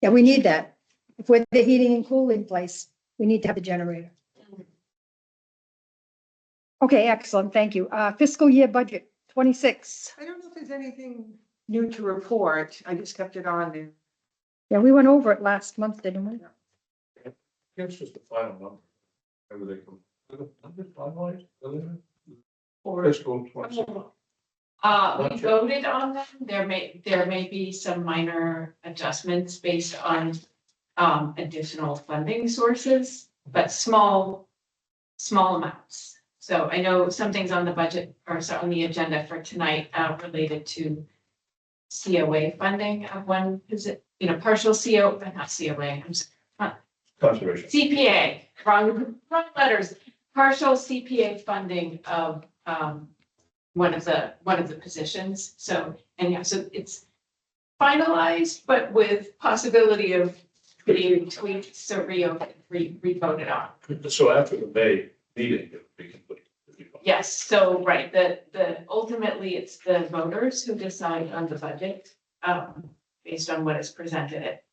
Speaker 1: Yeah, we need that. If we're the heating and cooling place, we need to have the generator. Okay, excellent. Thank you. Fiscal year budget 26.
Speaker 6: I don't know if there's anything new to report. I just kept it on there.
Speaker 1: Yeah, we went over it last month, didn't we?
Speaker 3: It's just the final number. Whether they come, finalized, or fiscal 26.
Speaker 4: We voted on them. There may be some minor adjustments based on additional funding sources, but small amounts. So I know some things on the budget or on the agenda for tonight related to COA funding of one, is it, partial CO, but not COA, I'm sorry,
Speaker 3: Conservation.
Speaker 4: CPA, wrong letters, partial CPA funding of one of the positions. So it's finalized, but with possibility of being tweaked, so re-voted on.
Speaker 3: So after the May meeting, it will be complete.
Speaker 4: Yes, so, right, ultimately, it's the voters who decide on the budget, based on what is presented at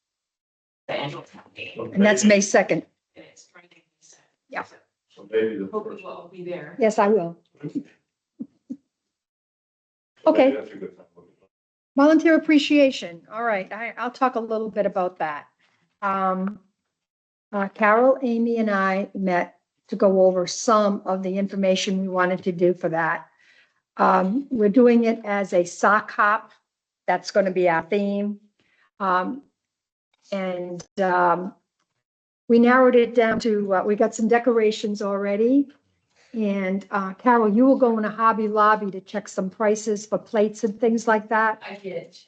Speaker 4: the annual town meeting.
Speaker 1: And that's May 2nd.
Speaker 4: It is Friday.
Speaker 1: Yeah.
Speaker 3: So maybe the
Speaker 4: Hope
Speaker 3: first.
Speaker 4: it will be there.
Speaker 1: Yes, I will. Okay.
Speaker 3: That's a good thing.
Speaker 1: Volunteer appreciation. All right, I'll talk a little bit about that. Carol, Amy, and I met to go over some of the information we wanted to do for that. We're doing it as a sock hop. That's going to be our theme. And we narrowed it down to, we got some decorations already. And Carol, you will go in a Hobby Lobby to check some prices for plates and things like that.
Speaker 5: I did,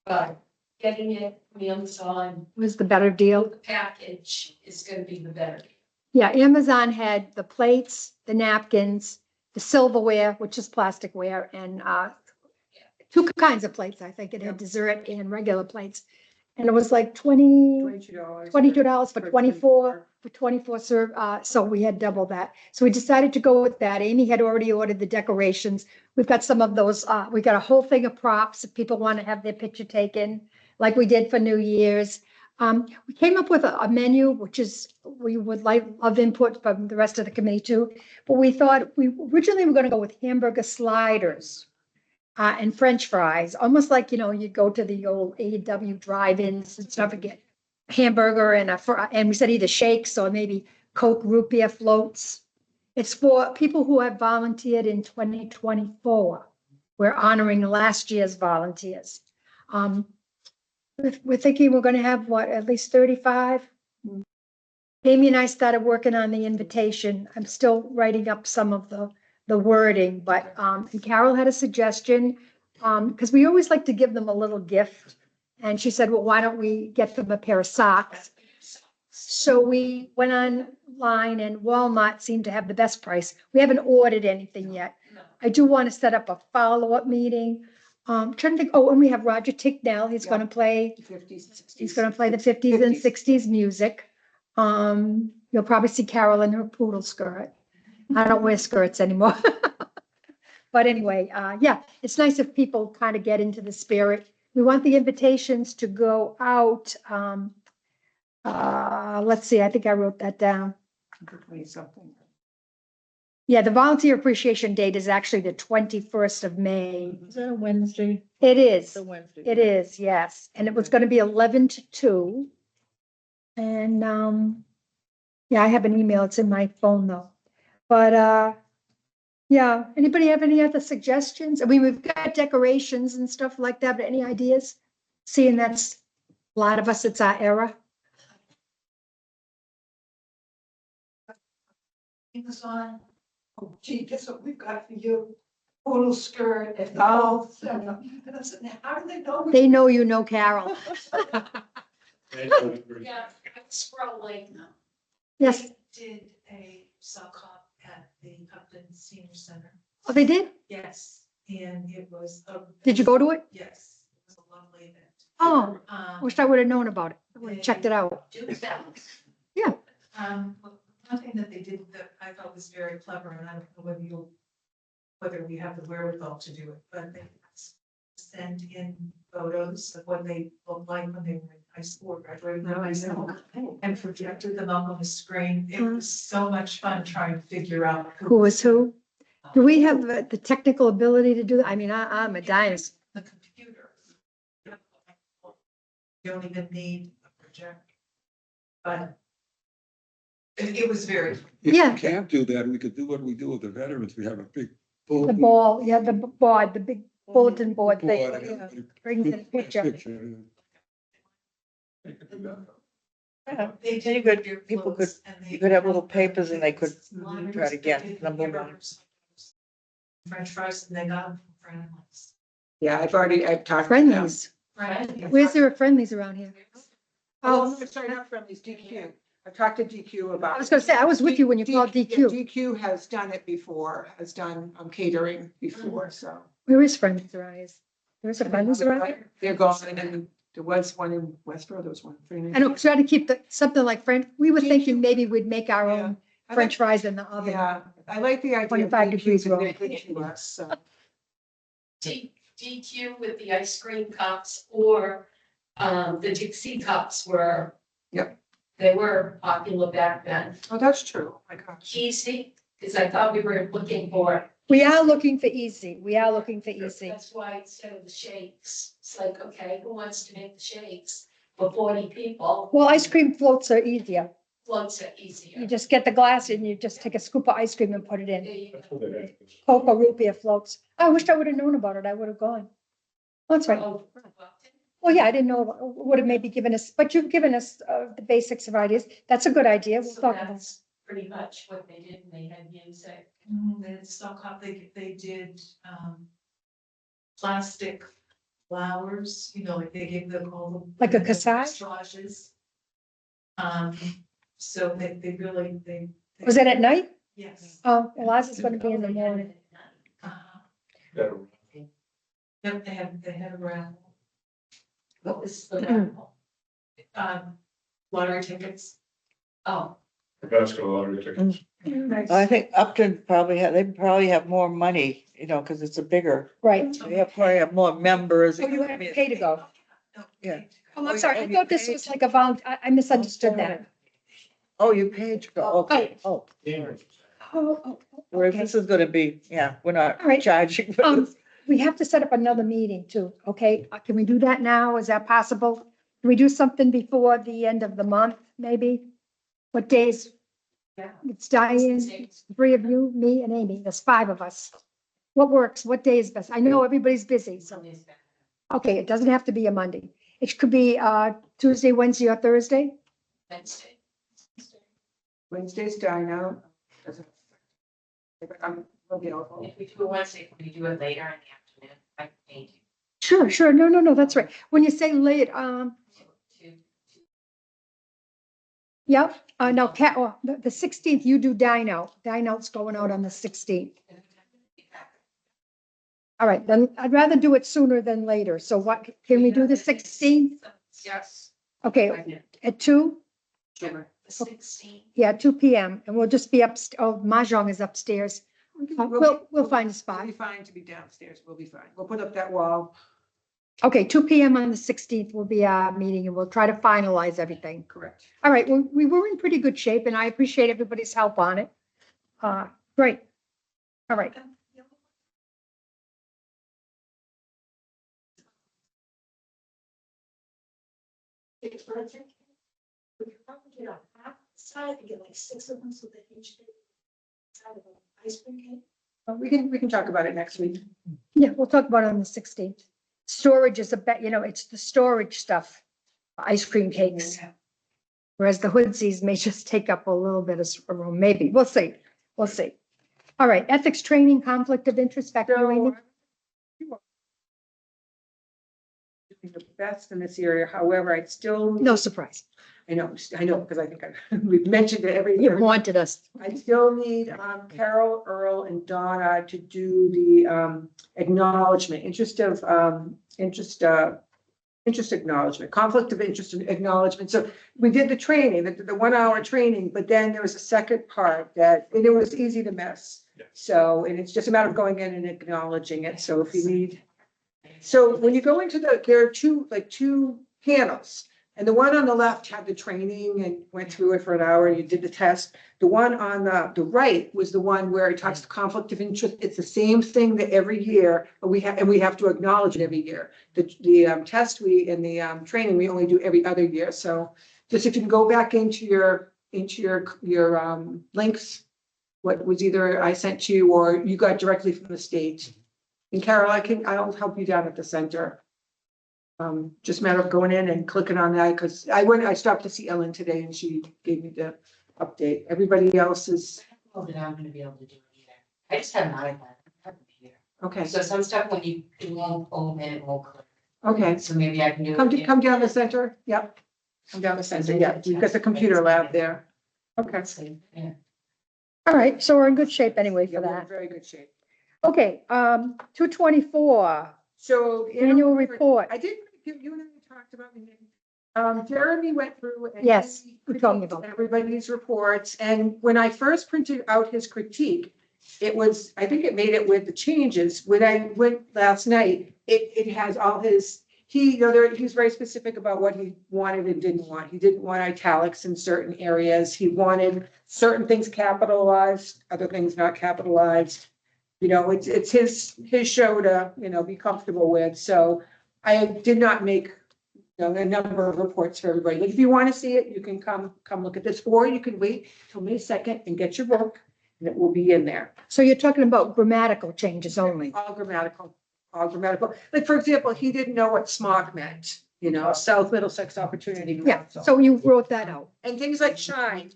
Speaker 5: but getting it from Amazon,
Speaker 1: Was the better deal?
Speaker 5: the package is gonna be the better.
Speaker 1: Yeah, Amazon had the plates, the napkins, the silverware, which is plasticware, and two kinds of plates. I think it had dessert and regular plates. And it was like
Speaker 6: $22.
Speaker 1: $22 for 24 serve, so we had double that. So we decided to go with that. Amy had already ordered the decorations. We've got some of those, we got a whole thing of props if people want to have their picture taken, like we did for New Year's. We came up with a menu, which is, we would love input from the rest of the committee too. But we thought, we originally were gonna go with hamburger sliders. And French fries, almost like, you go to the old A&W drive-ins and stuff and get hamburger and and we said either shakes or maybe Coke root beer floats. It's for people who have volunteered in 2024. We're honoring last year's volunteers. We're thinking we're gonna have at least 35? Amy and I started working on the invitation. I'm still writing up some of the wording, but, and Carol had a suggestion, because we always like to give them a little gift. And she said, well, why don't we get them a pair of socks? So we went online and Walmart seemed to have the best price. We haven't ordered anything yet. I do want to set up a follow-up meeting. Trying to think, and we have Roger Ticknell. He's going to play,
Speaker 6: 50s, 60s.
Speaker 1: he's going to play the 50s and 60s music. You'll probably see Carol in her poodle skirt. I don't wear skirts anymore. But anyway, yeah, it's nice if people kind of get into the spirit. We want the invitations to go out. Let's see, I think I wrote that down.
Speaker 6: 20-something.
Speaker 1: Yeah, the volunteer appreciation date is actually the 21st of May.
Speaker 2: Is that a Wednesday?
Speaker 1: It is.
Speaker 2: It's a Wednesday.
Speaker 1: It is, yes. And it was going to be 11 to 2. And yeah, I have an email. It's in my phone though. But yeah, anybody have any other suggestions? I mean, we've got decorations and stuff like that, but any ideas? Seeing that's a lot of us, it's our era.
Speaker 6: Amazon. Oh, gee, guess what we've got for you? Poodle skirt and all. And I said, how do they know?
Speaker 1: They know you know Carol.
Speaker 5: Yeah, I'm scrolling.
Speaker 1: Yes.
Speaker 11: Did a sock hop at the Upton Senior Center.
Speaker 1: Oh, they did?
Speaker 11: Yes, and it was.
Speaker 1: Did you go to it?
Speaker 11: Yes, it was a lovely event.
Speaker 1: Oh, wish I would have known about it. I would have checked it out. Yeah.
Speaker 11: One thing that they did that I thought was very clever, and I don't know whether we have the wherewithal to do it, but they send in photos of what they looked like when they were in high school or graduating from high school and projected them up on the screen. It was so much fun trying to figure out
Speaker 1: Who was who? Do we have the technical ability to do that? I mean, I'm a dinosaur.
Speaker 11: the computer. You don't even need a projector. But it was very,
Speaker 10: If
Speaker 1: Yeah.
Speaker 10: we can't do that, we could do what we do with the veterans. We have a big.
Speaker 1: The
Speaker 10: bulletin
Speaker 1: ball, yeah, the board, the big bulletin board
Speaker 10: board
Speaker 1: thing.
Speaker 10: and
Speaker 1: Yeah.
Speaker 10: everybody
Speaker 1: Brings in a picture.
Speaker 10: yeah.
Speaker 2: Yeah,
Speaker 11: they
Speaker 2: you
Speaker 11: did.
Speaker 2: could-
Speaker 11: beer
Speaker 2: people
Speaker 11: floats, and they
Speaker 2: you could have little
Speaker 11: had
Speaker 2: papers and they could
Speaker 11: sliders,
Speaker 2: try to get
Speaker 11: they did
Speaker 2: number one.
Speaker 11: hamburgers, French fries, and they got them from Friendly's.
Speaker 6: Yeah, I've talked. to them.
Speaker 1: Friendlies.
Speaker 11: Right?
Speaker 1: Where's there a Friendlies around here?
Speaker 6: Oh,
Speaker 1: Oh,
Speaker 6: sorry, not Friendly's, DQ. I've talked to DQ about.
Speaker 1: I was gonna say, I was with you when you called
Speaker 6: yeah,
Speaker 1: DQ.
Speaker 6: DQ has done it before, has done catering before, so.
Speaker 1: Where is Friendlies around here? There's a Friendlies around here?
Speaker 6: They're gone, and there was one in Westboro, there was one.
Speaker 1: I know, try to keep something like French, we were
Speaker 6: DQ.
Speaker 1: thinking maybe we'd make our
Speaker 6: Yeah.
Speaker 1: own
Speaker 6: I
Speaker 1: French
Speaker 6: like-
Speaker 1: fries in the oven.
Speaker 6: Yeah, I like the idea. of
Speaker 1: 25
Speaker 6: DQ
Speaker 1: degrees
Speaker 6: being
Speaker 1: wrong.
Speaker 6: good to us, so.
Speaker 5: DQ with the ice cream cups or the Dixie cups were.
Speaker 6: Yep.
Speaker 5: They were popular back then.
Speaker 6: Oh, that's true. My gosh.
Speaker 5: Easy, because I thought we were looking for,
Speaker 1: We are looking for easy. We are looking for easy.
Speaker 5: that's why instead of the shakes, it's like, okay, who wants to make the shakes for 40 people?
Speaker 1: Well, ice cream floats are easier.
Speaker 5: Floats are
Speaker 1: You
Speaker 5: easier.
Speaker 1: just get the glass and you just take a scoop of ice cream and put it in.
Speaker 5: There you
Speaker 3: That's
Speaker 5: go.
Speaker 3: what they have.
Speaker 1: Cocoa root beer floats. I wished I would have known about it. I would have gone. That's right.
Speaker 5: Oh,
Speaker 1: Well, yeah, I didn't know, would have maybe given us, but you've given us the basics of ideas. That's a good idea. We'll
Speaker 5: So
Speaker 1: talk about it.
Speaker 5: that's pretty much what they did, and they had music.
Speaker 11: They had stock up, they did, plastic flowers, you know, like they gave them all the.
Speaker 1: Like a cassage?
Speaker 11: Corsages. So they really, they.
Speaker 1: Was it at night?
Speaker 11: Yes.
Speaker 1: Oh, well, ours is gonna be in the morning.
Speaker 11: Uh-huh.
Speaker 3: Better.
Speaker 11: Yep, they had a raffle,
Speaker 5: What was the raffle?
Speaker 11: lottery tickets.
Speaker 5: Oh,
Speaker 3: The basketball lottery tickets.
Speaker 1: Nice.
Speaker 2: I think Upton they probably have more money, you know, because it's a bigger,
Speaker 1: Right.
Speaker 2: they probably have more members.
Speaker 1: Oh, you have to pay to go.
Speaker 11: No,
Speaker 2: Yeah.
Speaker 1: Oh, I'm sorry. I thought this was like a I misunderstood that.
Speaker 2: Oh, you paid to go, okay, oh.
Speaker 1: Oh,
Speaker 2: Whereas
Speaker 1: okay.
Speaker 2: this is gonna be, yeah, we're not
Speaker 1: All right.
Speaker 2: charging. for
Speaker 1: Um,
Speaker 2: this.
Speaker 1: we have to set up another meeting too, okay? Can we do that now? Is that possible? Can we do something before the end of the month, maybe? What days?
Speaker 5: Yeah.
Speaker 1: It's Diane, it's three of you, me and Amy. There's five of us. What works? What day is best? I know everybody's busy, so, okay, it doesn't have to be a Monday. It could be Tuesday, Wednesday, or Thursday.
Speaker 5: Wednesday.
Speaker 6: Wednesday's dying out. I'll be available.
Speaker 4: If we do it Wednesday, can we do it later in the afternoon? I think.
Speaker 1: Sure. No, that's right. When you say late, yep, no, the 16th, you do dine out. Dine out's going out on the 16th. All right, then I'd rather do it sooner than later. So what, can we do the 16th?
Speaker 5: Yes.
Speaker 1: Okay, at 2?
Speaker 5: The 16th.
Speaker 1: Yeah, 2 PM, and we'll just be Mahjong is upstairs. We'll find a spot.
Speaker 6: We'll be fine to be downstairs. We'll be fine. We'll put up that wall.
Speaker 1: Okay, 2 PM on the 16th will be our meeting, and we'll try to finalize everything.
Speaker 6: Correct.
Speaker 1: All right, well, we were in pretty good shape, and I appreciate everybody's help on it. Great. All right. We could probably get a half side and get like 6 of them so that each side of an ice cream cake.
Speaker 6: We can talk about it next week.
Speaker 1: Yeah, we'll talk about it on the 16th. Storage is it's the storage stuff, ice cream cakes. Whereas the hoodsies may just take up a little bit of room, maybe. We'll see. All right, ethics training, conflict of interest, back to you, Amy.
Speaker 6: Doing the best in this area. However, I still.
Speaker 1: No surprise.
Speaker 6: I know, because I think we've mentioned it every
Speaker 1: You
Speaker 6: year.
Speaker 1: wanted us.
Speaker 6: I still need Carol, Earl, and Donna to do the acknowledgement, interest acknowledgement, conflict of interest acknowledgement. So we did the training, the 1 hour training, but then there was a second part and it was easy to miss.
Speaker 3: Yeah.
Speaker 6: So, and it's just a matter of going in and acknowledging it. So if you need, so when you go into there are two panels. And the one on the left had the training and went through it for an hour and you did the test. The one on the right was the one where it talks conflict of interest. It's the same thing that every year, but we have to acknowledge it every year. The test and the training, we only do every other year. So just if you can go back into your links, what was either I sent to you or you got directly from the state. And Carol, I'll help you down at the center. Just a matter of going in and clicking on that, because I stopped to see Ellen today and she gave me the update. Everybody else is,
Speaker 4: Well, then I'm gonna be able to do it either. I just have an iPad, I don't have a computer.
Speaker 6: okay,
Speaker 4: So some stuff when you won't pull in, it won't click.
Speaker 6: okay.
Speaker 4: So maybe I can do it.
Speaker 6: Come down the center, yep. Come down the center, yeah, we've got the computer lab there. Okay.
Speaker 4: Yeah.
Speaker 1: All right, so we're in good shape anyway
Speaker 6: Yeah,
Speaker 1: for
Speaker 6: we're in
Speaker 1: that.
Speaker 6: very good shape.
Speaker 1: Okay, 224,
Speaker 6: So.
Speaker 1: annual report.
Speaker 6: I did, you and I talked about, Jeremy went through. And
Speaker 1: Yes,
Speaker 6: he
Speaker 1: you told me
Speaker 6: critiqued
Speaker 1: about that.
Speaker 6: everybody's reports, and when I first printed out his critique, I think it made it with the changes. When I went last night, it has all his he's very specific about what he wanted and didn't want. He didn't want italics in certain areas. He wanted certain things capitalized, other things not capitalized. You know, it's his show to, be comfortable with. So I did not make, a number of reports for everybody. Like, if you want to see it, you can come look at this, or you can wait till May 2nd and get your book, and it will be in there.
Speaker 1: So you're talking about grammatical changes only.
Speaker 6: All grammatical. Like, for example, he didn't know what SMOC meant, South Middlesex Opportunity
Speaker 1: Yeah,
Speaker 6: Council.
Speaker 1: so you wrote that out.
Speaker 6: And things like shine,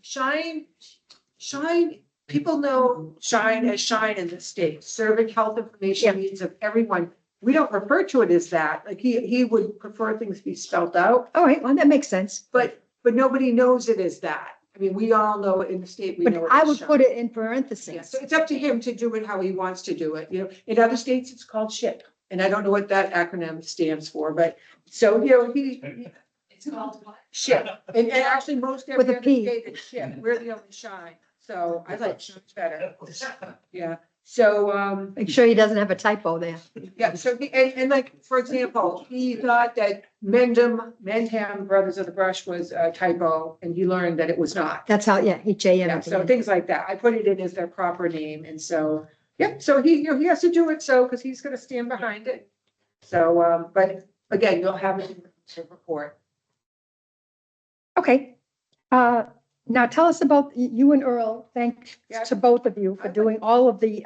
Speaker 6: people know shine as shine in the state, serving health information needs of everyone. We don't refer to it as that. Like, he would prefer things be spelled out,
Speaker 1: All right, well, that makes sense.
Speaker 6: but nobody knows it as that. I mean, we all know it in the state. We
Speaker 1: But
Speaker 6: know it
Speaker 1: I
Speaker 6: as
Speaker 1: would
Speaker 6: shine.
Speaker 1: put it in
Speaker 6: Yeah,
Speaker 1: parentheses.
Speaker 6: so it's up to him to do it how he wants to do it. In other states, it's called SHIP. And I don't know what that acronym stands for, but so, he
Speaker 5: It's called what?
Speaker 6: SHIP. And actually, most every
Speaker 1: With a
Speaker 6: other
Speaker 1: P.
Speaker 6: state is SHIP. We're the only shine. So I like shine's better. Yeah. So,
Speaker 1: Make sure he doesn't have a typo there.
Speaker 6: yeah, so and like, for example, he thought that Mendham Brothers of the Brush was a typo, and he learned that it was not.
Speaker 1: That's how, HAM.
Speaker 6: Yeah,
Speaker 1: at the
Speaker 6: so
Speaker 1: end.
Speaker 6: things like that. I put it in as their proper name, and so, so he, he has to do it so, because he's gonna stand behind it. So, but again, you'll have it in the report.
Speaker 1: Okay. Now tell us about you and Earl. Thanks
Speaker 6: Yeah.
Speaker 1: to both of you for doing all of the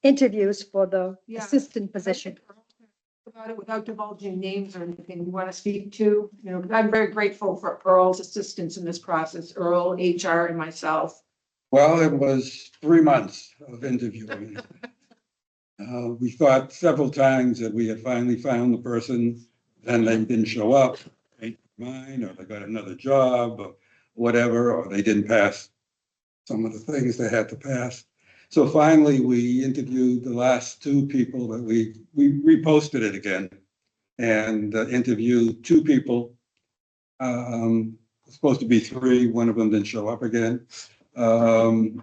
Speaker 1: interviews for the
Speaker 6: Yeah.
Speaker 1: assistant position.
Speaker 6: About it without divulging names or anything you want to speak to, 'cause I'm very grateful for Earl's assistance in this process, Earl, HR, and myself.
Speaker 10: Well, it was 3 months of interviewing. We thought several times that we had finally found the person, then they didn't show up, changed their mind, or they got another job, or whatever, or they didn't pass some of the things they had to pass. So finally, we interviewed the last two people that we reposted it again and interviewed two people. Supposed to be three, one of them didn't show up again. And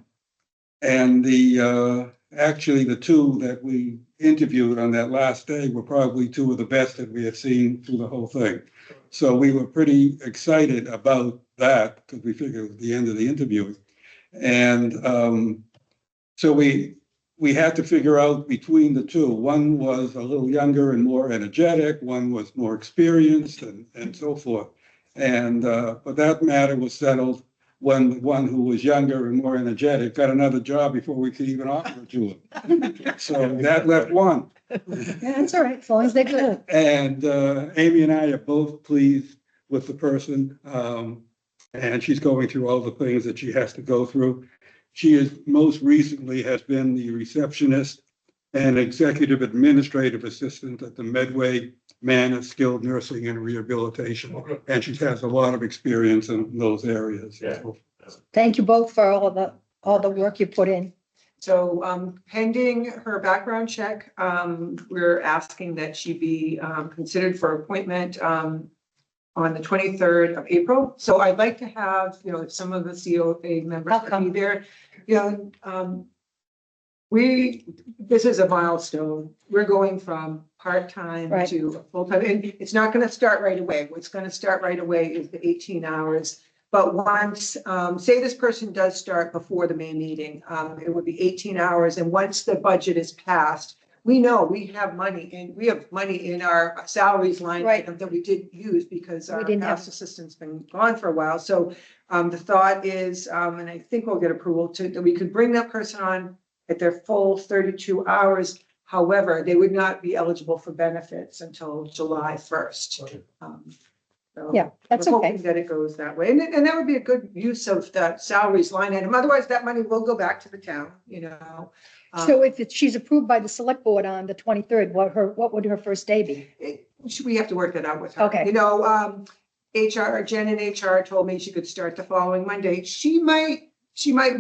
Speaker 10: actually the two that we interviewed on that last day were probably two of the best that we had seen through the whole thing. So we were pretty excited about that because we figured it was the end of the interview. And so we had to figure out between the two. One was a little younger and more energetic, one was more experienced and so forth. And but that matter was settled when the one who was younger and more energetic got another job before we could even offer it to him. So that left one.
Speaker 1: Yeah, that's all right, as long as they're good.
Speaker 10: And Amy and I are both pleased with the person. And she's going through all the things that she has to go through. She is most recently has been the receptionist and executive administrative assistant at the Medway Manor Skilled Nursing and Rehabilitation. And she has a lot of experience in those areas.
Speaker 3: Yeah.
Speaker 1: Thank you both for all the work you put in.
Speaker 6: So pending her background check, we're asking that she be considered for appointment on the 23rd of April. So I'd like to have, if some of the COA members
Speaker 1: How
Speaker 6: could
Speaker 1: come?
Speaker 6: be there, this is a milestone. We're going from part-time
Speaker 1: Right.
Speaker 6: to full-time, and it's not going to start right away. What's going to start right away is the 18 hours. But once, say this person does start before the May meeting, it would be 18 hours. And once the budget is passed, we know we have money in our salaries line
Speaker 1: Right.
Speaker 6: item that we didn't use because
Speaker 1: We
Speaker 6: our
Speaker 1: didn't have-
Speaker 6: past assistant's been gone for a while. So the thought is, and I think we'll get approval that we could bring that person on at their full 32 hours. However, they would not be eligible for benefits until July 1st. So
Speaker 1: Yeah, that's
Speaker 6: we're
Speaker 1: okay.
Speaker 6: hoping that it goes that way. And that would be a good use of that salaries line item. Otherwise, that money will go back to the town,
Speaker 1: So if she's approved by the select board on the 23rd, what would her first day be?
Speaker 6: We have to work that out with her.
Speaker 1: Okay.
Speaker 6: Jen in HR told me she could start the following Monday. She might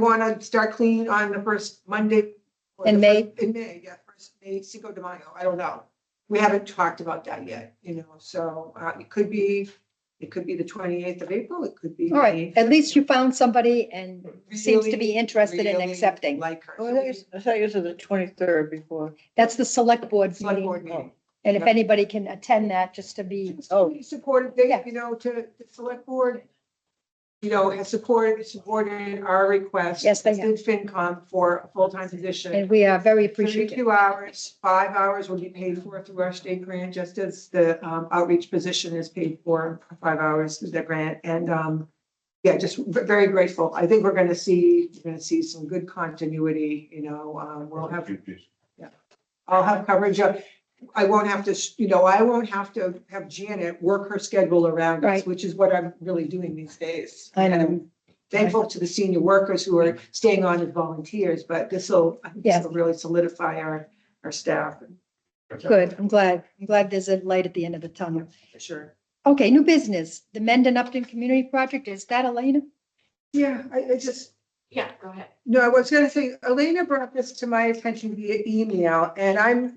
Speaker 6: want to start clean on the first Monday. or
Speaker 1: In
Speaker 6: the
Speaker 1: May?
Speaker 6: first- In May, yeah, first May, Cinco de Mayo. I don't know. We haven't talked about that yet, so it could be the 28th of April. It could be.
Speaker 1: All right, at least you found somebody and seems to
Speaker 6: Really,
Speaker 1: be interested in
Speaker 6: really
Speaker 1: accepting.
Speaker 6: Like her.
Speaker 2: I thought you said the 23rd before.
Speaker 1: That's the select board
Speaker 6: Select
Speaker 1: meeting.
Speaker 6: board meeting.
Speaker 1: And if anybody can attend that, just to be,
Speaker 6: We supported, they,
Speaker 1: Yeah.
Speaker 6: you know, to the select board, you know, has supported our request.
Speaker 1: Yes, they
Speaker 6: as did FinCom for a full-time position.
Speaker 1: and we are very appreciative.
Speaker 6: 32 hours, 5 hours will be paid for through our state grant, just as the outreach position is paid for 5 hours through that grant. And yeah, just very grateful. I think we're gonna see some good continuity, you know, we'll have, I'll have coverage of, I won't have to, you know, I won't have to have Janet work her schedule around us,
Speaker 1: Right.
Speaker 6: which is what I'm really doing these days.
Speaker 1: I know.
Speaker 6: And I'm thankful to the senior workers who are staying on as volunteers, but I think
Speaker 1: Yes.
Speaker 6: this will really solidify our staff,
Speaker 1: Good. I'm glad. I'm glad there's a light at the end of the tunnel.
Speaker 6: for sure.
Speaker 1: Okay, new business. The Mendon Upton Community Project. Is that Elena?
Speaker 6: Yeah, I just,
Speaker 4: Yeah, go ahead.
Speaker 6: no, I was gonna say, Elena brought this to my attention via email, and I've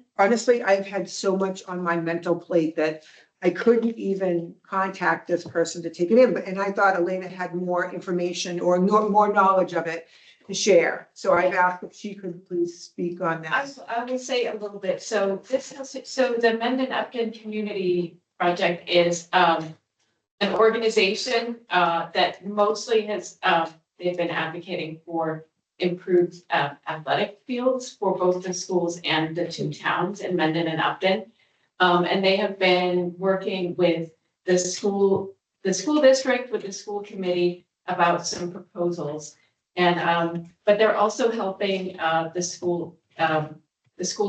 Speaker 6: had so much on my mental plate that I couldn't even contact this person to take it in, and I thought Elena had more information or more knowledge of it to share. So I've asked if she could please speak on that.
Speaker 4: I will say a little bit. So so the Mendon Upton Community Project is an organization that mostly has they've been advocating for improved athletic fields for both the schools and the two towns in Mendon and Upton. And they have been working with the school district, with the school committee about some proposals. And but they're also helping the school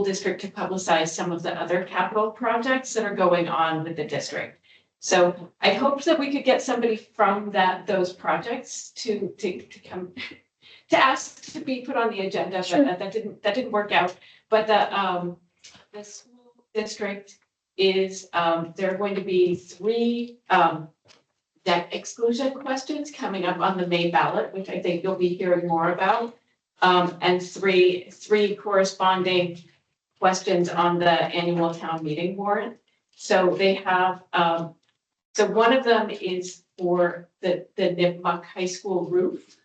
Speaker 4: district to publicize some of the other capital projects that are going on with the district. So I hoped that we could get somebody from those projects to come to ask to be put on the agenda,
Speaker 1: Sure.
Speaker 4: but that didn't work out. But the school district is, there are going to be 3 debt exclusion questions coming up on the May ballot, which I think you'll be hearing more about. And three corresponding questions on the annual town meeting warrant. So they have, so one of them is for the Nipmuc High School roof.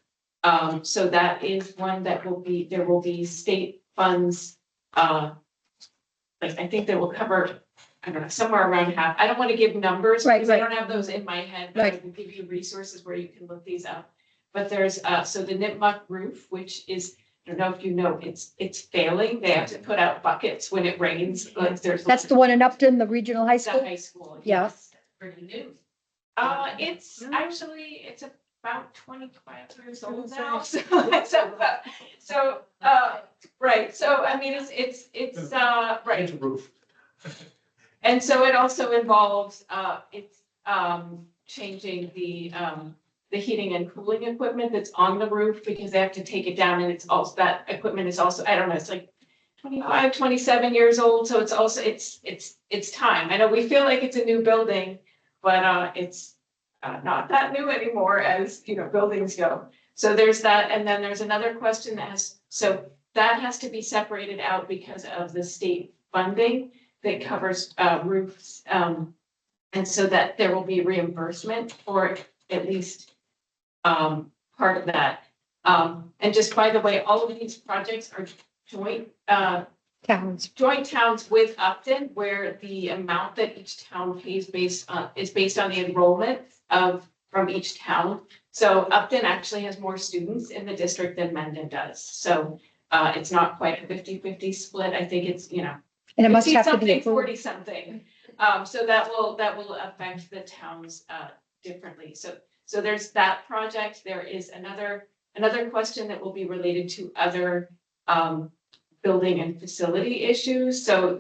Speaker 4: So that is one that there will be state funds, like I think they will cover, I don't know, somewhere around half. I don't want to give numbers
Speaker 1: Right,
Speaker 4: because I
Speaker 1: right.
Speaker 4: don't have those in my head, but I
Speaker 1: Right.
Speaker 4: will give you resources where you can look these up. But there's, so the Nipmuc roof, which is, I don't know if you know, it's failing. They have to put out buckets when it rains. Like there's.
Speaker 1: That's the one in Upton, the regional high
Speaker 4: The
Speaker 1: school?
Speaker 4: high school.
Speaker 1: Yeah.
Speaker 4: Yes.
Speaker 5: Pretty new.
Speaker 4: It's actually, it's about 25 years old
Speaker 6: say.
Speaker 4: now, right, so I mean, it's, right.
Speaker 9: It's a roof.
Speaker 4: And so it also involves, changing the heating and cooling equipment that's on the roof because they have to take it down and it's also, that equipment is also, I don't know, it's like 25, 27 years old, so it's also, it's time. I know we feel like it's a new building, but it's not that new anymore as, you know, buildings go. So there's that, and then there's another question that has to be separated out because of the state funding that covers roofs. And so that there will be reimbursement for at least part of that. And just by the way, all of these projects are joint towns with Upton, where the amount that each town pays is based on the enrollment from each town. So Upton actually has more students in the district than Mendon does. So it's not quite a 50-50 split. I think it's, you know,
Speaker 1: And it must have to be
Speaker 4: 50-something,
Speaker 1: approved.
Speaker 4: 40-something. So that will affect the towns differently. So there's that project. There is another question that will be related to other building and facility issues. So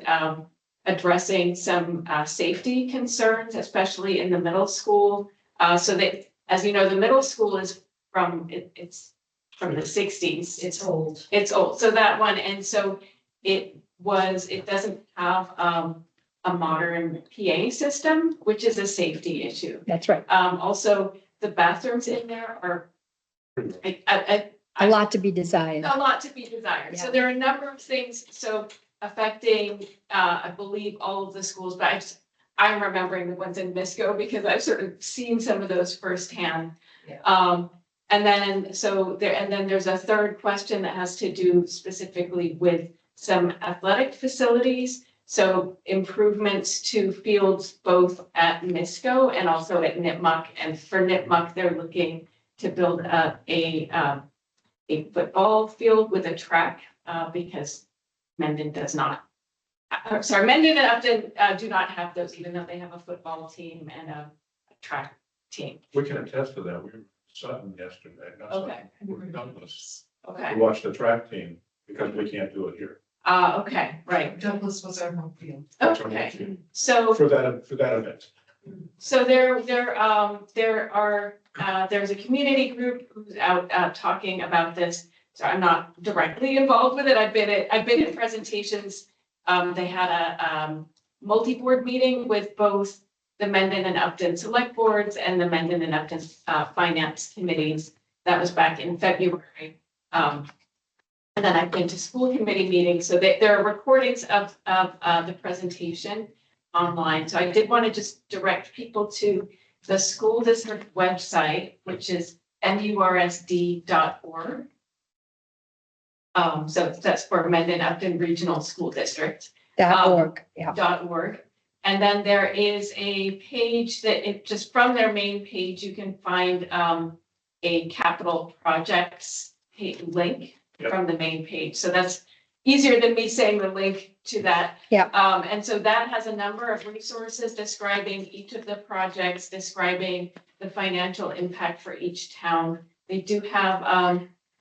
Speaker 4: addressing some safety concerns, especially in the middle school. So that, as you know, the middle school is it's from the 60s.
Speaker 5: It's old.
Speaker 4: It's old. So that one, and so it doesn't have a modern PA system, which is a safety issue.
Speaker 1: That's right.
Speaker 4: Also, the bathrooms in there are
Speaker 1: A lot to be desired.
Speaker 4: a lot to be desired. So there are a number of things, so affecting, I believe, all of the schools, but I'm remembering the ones in Misco because I've sort of seen some of those firsthand.
Speaker 5: Yeah.
Speaker 4: And then there's a third question that has to do specifically with some athletic facilities. So improvements to fields both at NISCO and also at Nipmuc. And for Nipmuc, they're looking to build a football field with a track, because Mendon does not. Mendon and Upton do not have those, even though they have a football team and a track team.
Speaker 3: We can attest to that. We were in Sutton yesterday. not Sutton,
Speaker 4: Okay.
Speaker 3: we were in Douglas.
Speaker 4: Okay.
Speaker 3: We watched the track team because we can't do it here.
Speaker 4: Okay, right.
Speaker 11: Douglas was our home field.
Speaker 4: Okay. So
Speaker 3: For that event.
Speaker 4: So there's a community group who's out talking about this. So I'm not directly involved with it. I've been at presentations. They had a multi-board meeting with both the Mendon and Upton select boards and the Mendon and Upton finance committees. That was back in February. And then I've been to school committee meetings. So there are recordings of the presentation online. So I did want to just direct people to the school district website, which is mursd.org. So that's for Mendon Upton Regional School District.
Speaker 1: .org, yeah.
Speaker 4: .org. And then there is a page that just from their main page, you can find a capital projects link
Speaker 3: Yep.
Speaker 4: from the main page. So that's easier than me saying the link to that.
Speaker 1: Yeah.
Speaker 4: And so that has a number of resources describing each of the projects, describing the financial impact for each town. They do have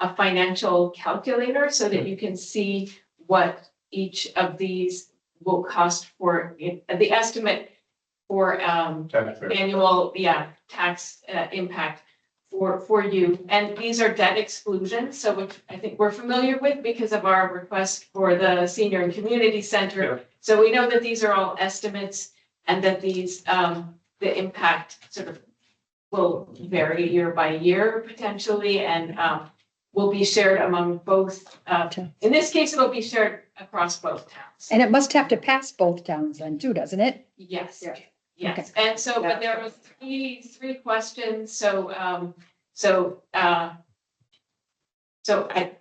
Speaker 4: a financial calculator so that you can see what each of these will cost for the estimate for annual, tax impact for you. And these are debt exclusions, so which I think we're familiar with because of our request for the senior and community center.
Speaker 3: Yeah.
Speaker 4: So we know that these are all estimates and that these, the impact sort of will vary year by year potentially and will be shared among both. In this case, it'll be shared across both towns.
Speaker 1: And it must have to pass both towns then too, doesn't it?
Speaker 4: Yes,
Speaker 6: Yeah.
Speaker 4: yes. And so, but there were three questions. So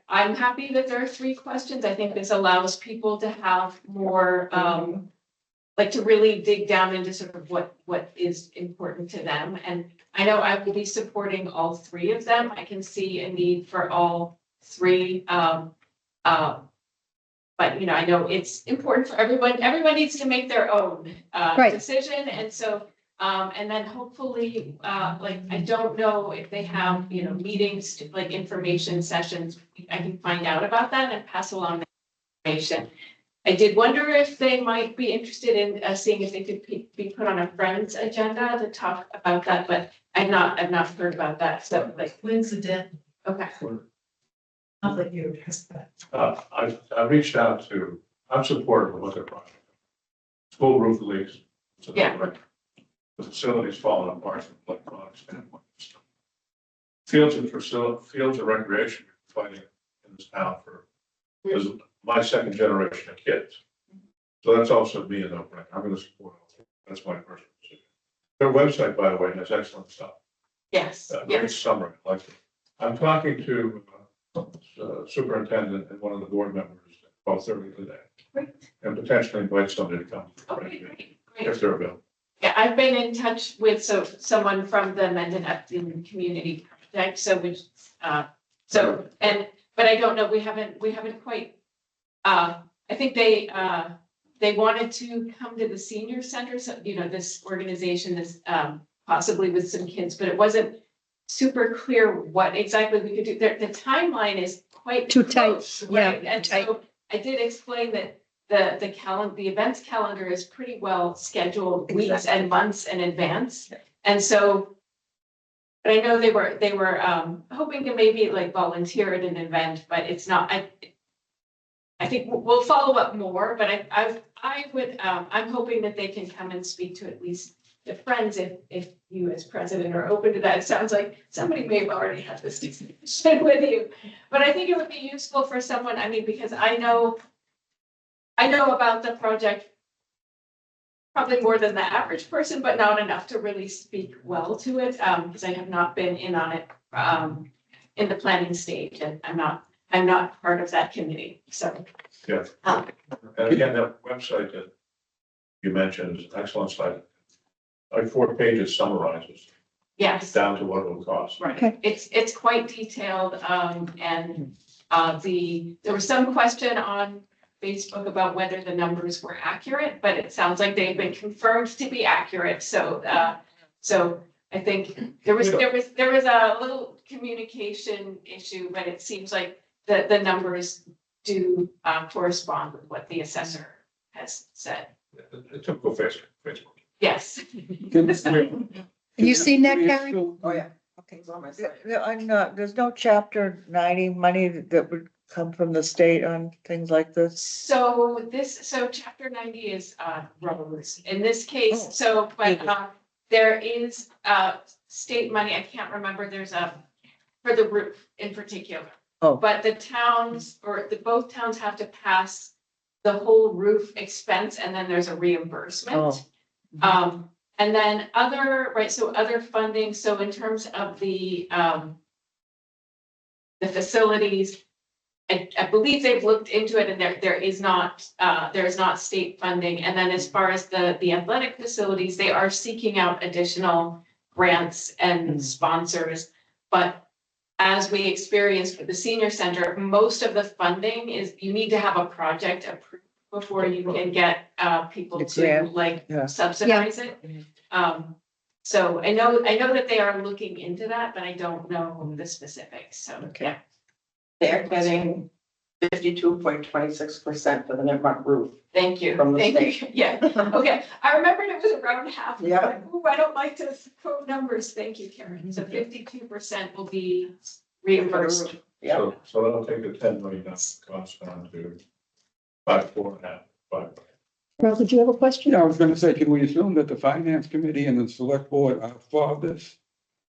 Speaker 4: I'm happy that there are three questions. I think this allows people to have more, like to really dig down into sort of what is important to them. And I know I will be supporting all three of them. I can see a need for all three. But, I know it's important for everyone. Everyone needs to make their own
Speaker 1: Right.
Speaker 4: decision. And so, and then hopefully, like, I don't know if they have, meetings, like information sessions. I can find out about that and pass along the information. I did wonder if they might be interested in seeing if they could be put on a friend's agenda to talk about that, but I've not heard about that. So like,
Speaker 11: When's the deadline?
Speaker 4: okay.
Speaker 11: I'll let you address that.
Speaker 3: I reached out to, I'm supportive of what they're project. School roof leaks. So
Speaker 4: Yeah.
Speaker 3: The facility's falling apart from an electronic standpoint. Fields of recreation are fighting in this town for, is my second generation of kids. So that's also me and no-brainer. I'm gonna support all three. That's my personal decision. Their website, by the way, has excellent stuff.
Speaker 4: Yes,
Speaker 3: Great
Speaker 4: yes.
Speaker 3: summary, I like it. I'm talking to superintendent and one of the board members at 12:30 today.
Speaker 4: Great.
Speaker 3: And potentially invite somebody to come.
Speaker 4: Okay, great,
Speaker 3: If
Speaker 4: great.
Speaker 3: they're available.
Speaker 4: Yeah, I've been in touch with someone from the Mendon Upton Community Project, but I don't know, we haven't quite, I think they wanted to come to the senior center, so, this organization is, possibly with some kids, but it wasn't super clear what exactly we could do. The timeline is quite
Speaker 1: Too tight,
Speaker 4: close,
Speaker 1: yeah,
Speaker 4: right? And
Speaker 1: tight.
Speaker 4: so I did explain that the events calendar is pretty well scheduled weeks and months in advance. And so, but I know they were hoping to maybe like volunteer at an event, but it's not, I think we'll follow up more, but I'm hoping that they can come and speak to at least the friends if you as president are open to that. It sounds like somebody may have already had this discussion with you, but I think it would be useful for someone, because I know about the project probably more than the average person, but not enough to really speak well to it, because I have not been in on it in the planning stage, and I I'm not part of that committee, so.
Speaker 3: Yeah.
Speaker 4: Um,
Speaker 3: And again, that website that you mentioned is an excellent site. Like 4 pages summarizes
Speaker 4: Yes.
Speaker 3: down to what it will cost.
Speaker 4: Right,
Speaker 1: Okay.
Speaker 4: it's quite detailed, and, there was some question on Facebook about whether the numbers were accurate, but it sounds like they've been confirmed to be accurate, so, so I think there was a little communication issue, but it seems like the numbers do, correspond with what the assessor has said.
Speaker 3: A typical Facebook.
Speaker 4: Yes.
Speaker 1: Have you seen that, Karen?
Speaker 6: Oh, yeah. Okay, it's on my side.
Speaker 2: I'm not, there's no chapter 90 money that would come from the state on things like this.
Speaker 4: So chapter 90 is, roads in this
Speaker 2: Oh.
Speaker 4: case, so, but, there is, state money, I can't remember, there's for the roof in particular.
Speaker 2: Oh.
Speaker 4: But the towns, or both towns have to pass the whole roof expense, and then there's a reimbursement.
Speaker 2: Oh.
Speaker 4: And then other funding, so in terms of the facilities, I believe they've looked into it, and there is not state funding. And then as far as the athletic facilities, they are seeking out additional grants and sponsors. But as we experienced with the senior center, most of the funding is, you need to have a project approved before you can get people
Speaker 2: The
Speaker 4: to
Speaker 2: grant,
Speaker 4: like
Speaker 2: yeah.
Speaker 4: subsidize it. So I know that they are looking into that, but I don't know the specifics, so,
Speaker 2: Okay.
Speaker 4: yeah.
Speaker 12: They're getting 52.26% for the Nipmuc roof.
Speaker 4: Thank you,
Speaker 12: From the
Speaker 4: thank you, yeah, okay, I remembered it was around half.
Speaker 12: Yeah.
Speaker 4: Like, ooh, I don't like to quote numbers, thank you, Karen, so 52% will be reimbursed.
Speaker 12: Yeah.
Speaker 3: So that'll take the $10 million cost down to 5.
Speaker 1: Ralph, did you have a question?
Speaker 10: Yeah, I was gonna say, can we assume that the finance committee and the select board are for this?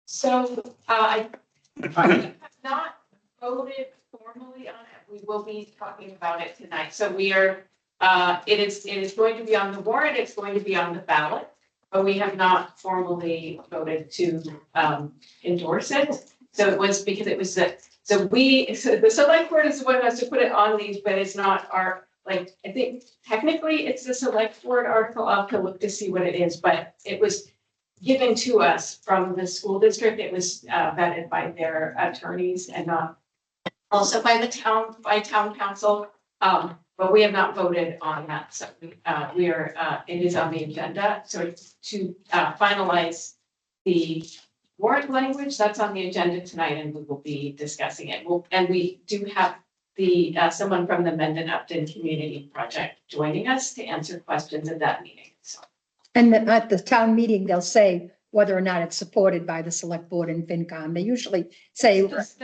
Speaker 4: So, I have not voted formally on it. We will be talking about it tonight. So we are, it is going to be on the warrant. It's going to be on the ballot, but we have not formally voted to, endorse it. So it was because it was so the select board is the one who has to put it on these, but it's not our, like, I think technically it's the select board article. I'll have to look to see what it is, but it was given to us from the school district. It was vetted by their attorneys and not also by town council. But we have not voted on that. So we are, it is on the agenda. So to finalize the warrant language, that's on the agenda tonight, and we will be discussing it. And we do have someone from the Mendon Upton Community Project joining us to answer questions at that meeting. So.
Speaker 1: And at the town meeting, they'll say whether or not it's supported by the select board and FinCom. They usually say,
Speaker 4: The FinCom,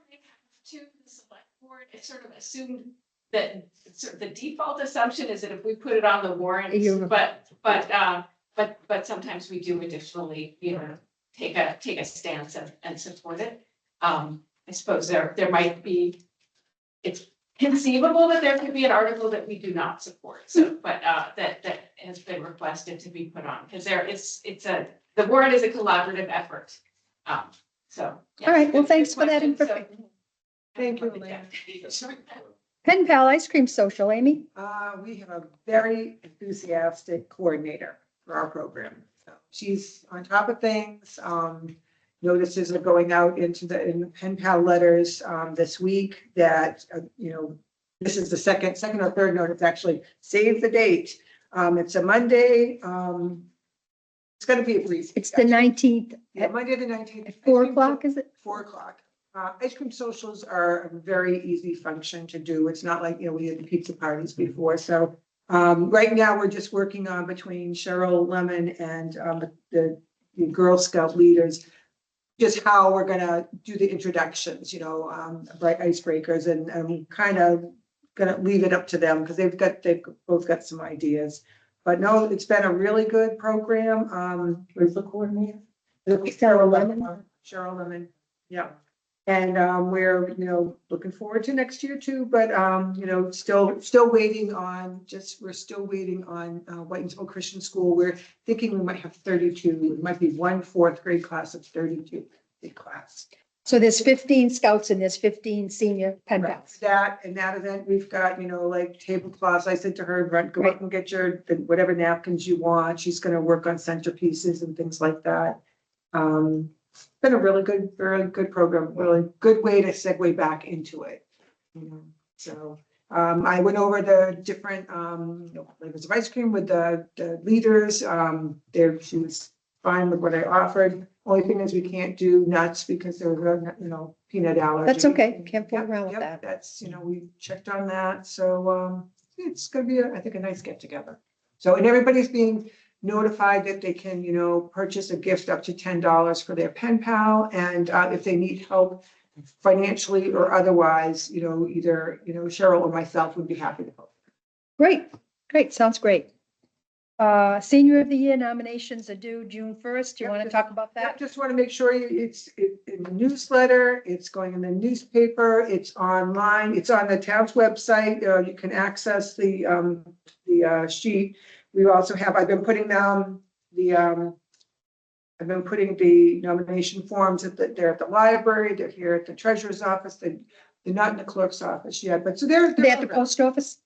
Speaker 4: they have to, the select board, it's sort of assumed that sort of the default assumption is that if we put it on the warrant, but sometimes we do additionally, take a stance and support it. I suppose there might be, it's conceivable that there could be an article that we do not support, so, but that has been requested to be put on, because the warrant is a collaborative effort. So. yeah.
Speaker 1: All right, well, thanks for that
Speaker 4: Good question.
Speaker 1: information.
Speaker 6: Thank you,
Speaker 4: Yeah.
Speaker 1: Pen Pal Ice Cream Social, Amy?
Speaker 6: We have a very enthusiastic coordinator for our program. So she's on top of things. Notices are going out in pen pal letters this week that, this is the second or third notice, actually. Save the date. It's a Monday. It's going to be a breeze.
Speaker 1: It's the 19th
Speaker 6: Yeah,
Speaker 1: at
Speaker 6: Monday the 19th.
Speaker 1: at 4 o'clock, is it?
Speaker 6: 4 o'clock. Ice cream socials are a very easy function to do. It's not like, we had the pizza parties before. So right now we're just working on between Cheryl Lemon and the Girl Scout leaders, just how we're gonna do the introductions, bright icebreakers, and I'm kind of gonna leave it up to them because they've both got some ideas. But no, it's been a really good program. Where's the coordinator? Cheryl Lemon, yeah. And we're, looking forward to next year too, but still waiting on, we're still waiting on Whitensville Christian School. We're thinking we might have 32, it might be 1 4th grade class of 32 big class.
Speaker 1: So there's 15 scouts and there's 15 senior pen pals.
Speaker 6: That, and that event, we've got, like tablecloths. I said to her, "Run, go up and get whatever napkins you want." She's gonna work on centerpieces and things like that. Been a really good, very good program, really good way to segue back into it. So, I went over the different, flavors of ice cream with the leaders. She was fine with what I offered. Only thing is we can't do nuts because there's a, peanut allergy.
Speaker 1: That's okay. Can't fool
Speaker 6: Yep,
Speaker 1: around with
Speaker 6: yep,
Speaker 1: that.
Speaker 6: That's, we checked on that. So, it's gonna be, I think, a nice get together. So, and everybody's being notified that they can, purchase a gift up to $10 for their pen pal. And, if they need help financially or otherwise, either, Cheryl or myself would be happy to help.
Speaker 1: Great. Sounds great. Senior of the Year nominations are due June 1st. Do you want to talk about
Speaker 6: I
Speaker 1: that?
Speaker 6: just want to make sure it's in the newsletter, it's going in the newspaper, it's online, it's on the town's website. You can access the sheet. We also have, I've been putting the nomination forms they're at the library, they're here at the treasurer's office, they're not in the clerk's office yet, but so they're
Speaker 1: They at the post office?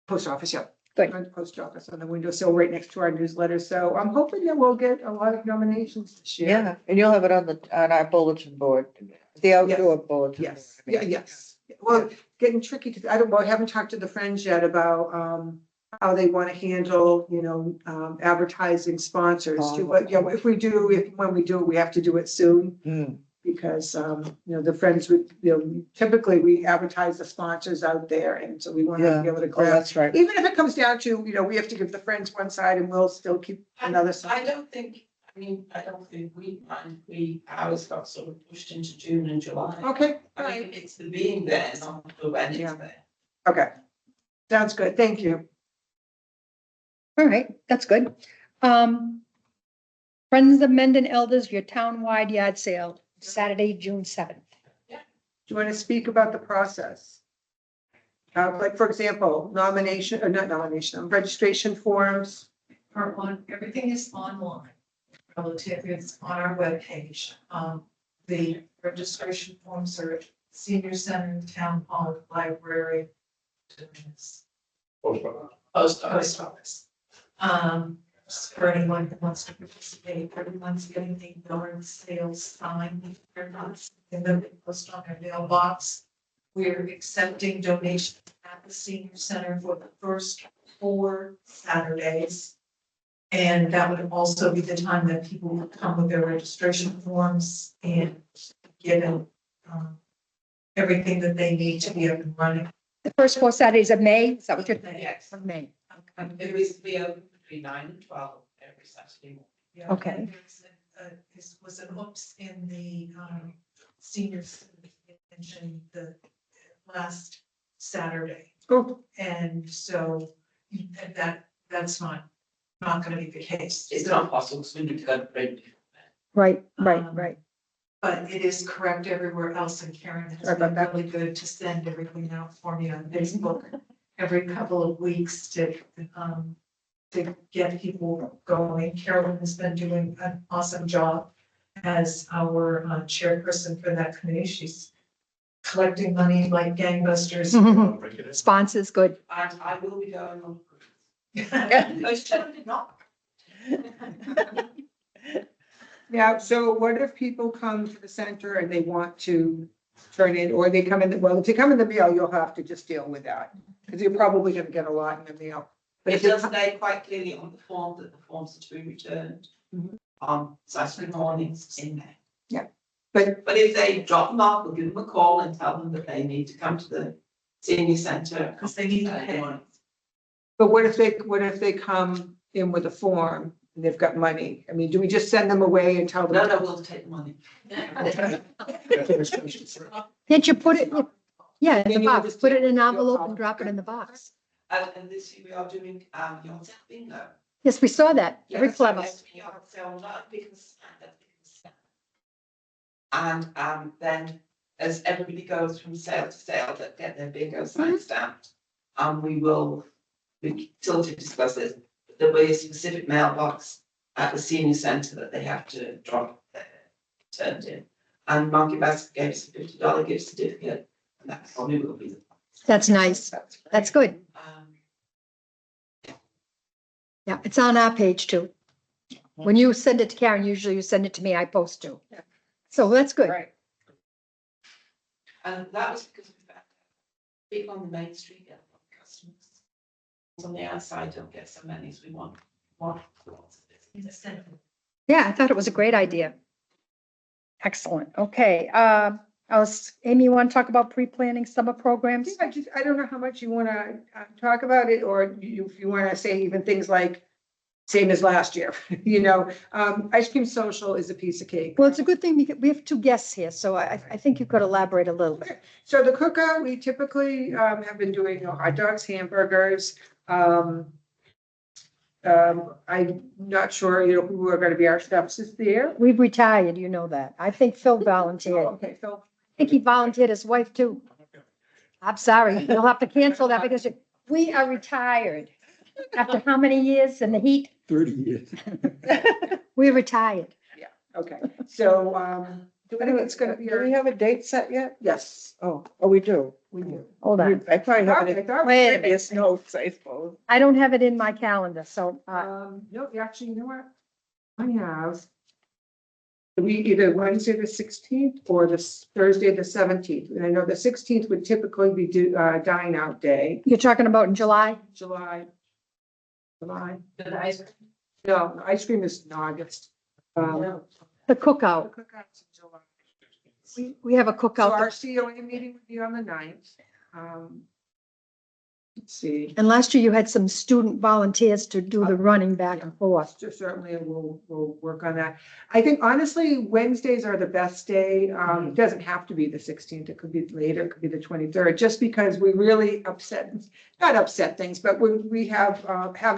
Speaker 6: post office, yeah.
Speaker 1: Good.
Speaker 6: On the post office on the windowsill right next to our newsletter. So I'm hoping that we'll get a lot of nominations this year.
Speaker 2: Yeah, and you'll have it on our bulletin board, the outdoor bulletin.
Speaker 6: Yes,
Speaker 2: board.
Speaker 6: yeah, yes. Well, getting tricky because I haven't talked to the Friends yet about how they want to handle, advertising sponsors too. But yeah, when we do it, we have to do it soon.
Speaker 2: Hmm.
Speaker 6: Because, the Friends would, typically we advertise the sponsors out there. And so we want to be able to
Speaker 2: Oh,
Speaker 6: grab,
Speaker 2: that's right.
Speaker 6: even if it comes down to, we have to give the Friends one side and we'll still keep another
Speaker 7: I
Speaker 6: side.
Speaker 7: don't think ours got sort of pushed into June and July.
Speaker 6: Okay, all
Speaker 7: I
Speaker 6: right.
Speaker 7: think it's the being there, not the when
Speaker 6: Yeah.
Speaker 7: it's there.
Speaker 6: Okay. Sounds good. Thank you.
Speaker 1: All right, that's good. Friends of Mendon Elders, your town-wide yard sale, Saturday, June 7th.
Speaker 6: Do you want to speak about the process? Like, for example, registration forms.
Speaker 11: Everything is online. Relative, it's on our webpage. The registration forms are at senior center, town hall, library.
Speaker 3: Post office.
Speaker 11: Post office. For anyone who wants to participate, everyone's getting the yard sales sign. They're not in the post on their mailbox. We're accepting donations at the senior center for the first 4 Saturdays. And that would also be the time that people would come with their registration forms and get everything that they need to be up and running.
Speaker 1: The first 4 Saturdays of May, is that what you're?
Speaker 7: Yes.
Speaker 1: Of May.
Speaker 7: It was to be open between 9 and 12 every Saturday morning.
Speaker 11: Yeah,
Speaker 1: Okay.
Speaker 11: and this was an oops in the senior mentioned the last Saturday.
Speaker 6: Oh,
Speaker 11: And so that's not gonna be the case.
Speaker 7: It's not possible, because we need to go to print.
Speaker 1: Right.
Speaker 11: But it is correct everywhere else, and Karen has
Speaker 6: Sorry about
Speaker 11: been
Speaker 6: that.
Speaker 11: really good to send everything out for me on Facebook every couple of weeks to get people going. Carolyn has been doing an awesome job as our chairperson for that committee. She's collecting money like gangbusters.
Speaker 3: Break it in.
Speaker 1: Sponsors, good.
Speaker 7: And I will be going on a cruise.
Speaker 1: Yeah.
Speaker 7: Most children did not.
Speaker 6: yeah. So what if people come to the center and they want to turn in, or they come in, if they come in the mail, you'll have to just deal with that. Because you're probably going to get a lot in the mail. But
Speaker 7: It
Speaker 6: if you
Speaker 7: does
Speaker 6: come-
Speaker 7: say quite clearly on the form that the forms are to be returned
Speaker 6: Mhm.
Speaker 7: on Saturday mornings in May.
Speaker 6: But
Speaker 7: But if they drop them off, we'll give them a call and tell them that they need to come to the senior centre.
Speaker 11: Because they need to pay.
Speaker 6: But what if they come in with a form and they've got money? I mean, do we just send them away and tell them?
Speaker 7: No, we'll take the money.
Speaker 1: Can't you put it, yeah, in
Speaker 6: Then
Speaker 1: the
Speaker 6: you
Speaker 1: box,
Speaker 6: just
Speaker 1: put it in an
Speaker 6: do-
Speaker 1: envelope and drop it in the box.
Speaker 7: And this year we are doing yard sale bingo.
Speaker 1: Yes, we saw that. Very
Speaker 7: Yes,
Speaker 1: clever.
Speaker 7: yes, yard sale, not because. And then as everybody goes from sale to sale that get their bingo sign stamped, we still to discuss this, but there'll be a specific mailbox at the senior centre that they have to drop turned in. And Monkey Basket gave us a $50 gift certificate, and that probably will be.
Speaker 1: That's nice. That's good. Yeah, it's on our page too. When you send it to Karen, usually you send it to me, I post too. So that's good.
Speaker 6: Right.
Speaker 7: And that was because we found people on the main street get a lot of customers. On the outside don't get so many as we want. Lots of business.
Speaker 1: Yeah, I thought it was a great idea. Excellent. Okay. Amy, you want to talk about pre-planning summer programs?
Speaker 6: I don't know how much you want to talk about it, or if you want to say even things like same as last year, ice cream social is a piece of cake.
Speaker 1: Well, it's a good thing because we have two guests here, so I think you could elaborate a little bit.
Speaker 6: So the cookout, we typically have been doing hot dogs, hamburgers. I'm not sure, who are going to be our chefs this year.
Speaker 1: We've retired, you know that. I think Phil volunteered.
Speaker 6: Okay, Phil.
Speaker 1: I think he volunteered his wife too. I'm sorry, you'll have to cancel that because we are retired. After how many years in the heat?
Speaker 10: 30 years.
Speaker 1: We're retired.
Speaker 6: Okay, so do we think it's going to be?
Speaker 2: Do we have a date set yet?
Speaker 6: Yes,
Speaker 2: Oh, we do.
Speaker 6: we do.
Speaker 1: Hold on.
Speaker 2: I probably have it in
Speaker 1: Wait a minute.
Speaker 2: previous notes, I suppose.
Speaker 1: I don't have it in my calendar, so,
Speaker 6: No, actually, you know what? I have. We either Wednesday the 16th or this Thursday the 17th. And I know the 16th would typically be dine out day,
Speaker 1: you're talking about in July?
Speaker 6: July.
Speaker 5: For the ice cream.
Speaker 6: No, the ice cream is in August.
Speaker 1: The cookout.
Speaker 6: The cookout's in July.
Speaker 1: We have a
Speaker 6: So
Speaker 1: cookout.
Speaker 6: our COA meeting would be on the 9th. Let's see.
Speaker 1: And last year you had some student volunteers to do the running back and forth.
Speaker 6: Certainly, we'll work on that. I think honestly, Wednesdays are the best day. It doesn't have to be the 16th. It could be later, it could be the 23rd, just because we really not upset things, but when we have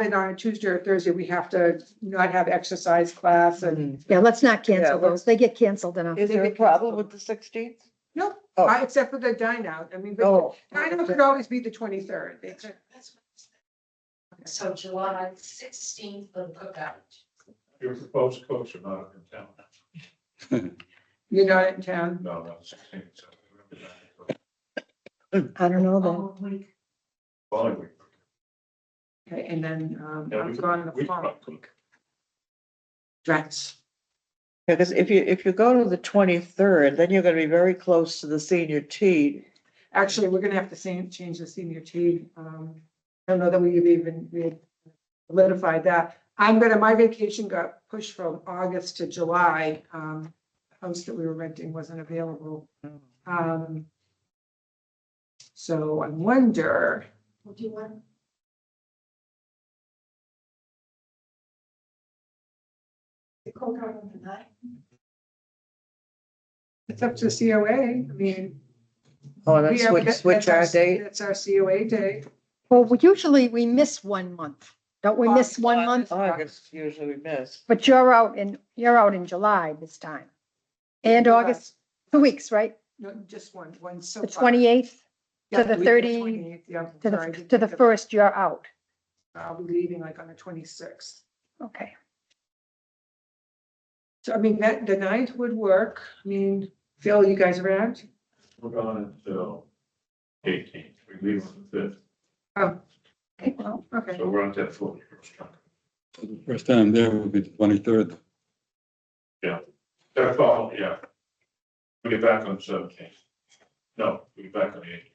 Speaker 6: it on a Tuesday or Thursday, we have to not have exercise class and.
Speaker 1: Yeah, let's not cancel
Speaker 2: Yeah,
Speaker 1: those. They get canceled enough.
Speaker 2: Is there a problem with the 16th?
Speaker 6: No,
Speaker 2: Oh.
Speaker 6: except for the dine out. I mean, but
Speaker 2: Oh.
Speaker 6: dine out could always be the 23rd.
Speaker 5: So July 16th for the cookout.
Speaker 3: Your proposed coach are not in town.
Speaker 6: You're not in town.
Speaker 3: No, not 16. So
Speaker 1: I don't know that.
Speaker 5: Oh, wait.
Speaker 3: following week.
Speaker 6: Okay, and then
Speaker 3: Yeah,
Speaker 6: I'm
Speaker 3: we
Speaker 6: gone the
Speaker 3: could
Speaker 6: fall.
Speaker 3: cook.
Speaker 6: Dress.
Speaker 2: Because if you go to the 23rd, then you're gonna be very close to the senior tea.
Speaker 6: Actually, we're gonna have to change the senior tea. I don't know that we solidified that. My vacation got pushed from August to July. The house that we were renting wasn't available. So I wonder,
Speaker 5: What do you want? The cookout on the night?
Speaker 6: it's up to COA. I mean.
Speaker 2: Oh, then switch our date.
Speaker 6: That's our COA day.
Speaker 1: Well, we miss 1 month. Don't we miss 1 month?
Speaker 2: August usually we miss.
Speaker 1: But you're out in July this time. And August, 2 weeks, right?
Speaker 6: No, just one so
Speaker 1: The
Speaker 6: far.
Speaker 1: 28th
Speaker 6: Yeah,
Speaker 1: to the
Speaker 6: week
Speaker 1: 30
Speaker 6: 28th, yeah,
Speaker 1: to
Speaker 6: sorry, I
Speaker 1: the,
Speaker 6: didn't
Speaker 1: to the
Speaker 6: think of-
Speaker 1: 1st, you're out.
Speaker 6: I'll be leaving like on the 26th.
Speaker 1: Okay.
Speaker 6: So I mean, the 9th would work. I mean, Phil, you guys around?
Speaker 3: We're gone until 18th. We leave on the 5th.
Speaker 1: Okay, well,
Speaker 6: Okay.
Speaker 3: So we're on that 41st chunk.
Speaker 10: The first time there will be the 23rd.
Speaker 3: That fall, yeah. We get back on 17th. No, we get back on the 18th.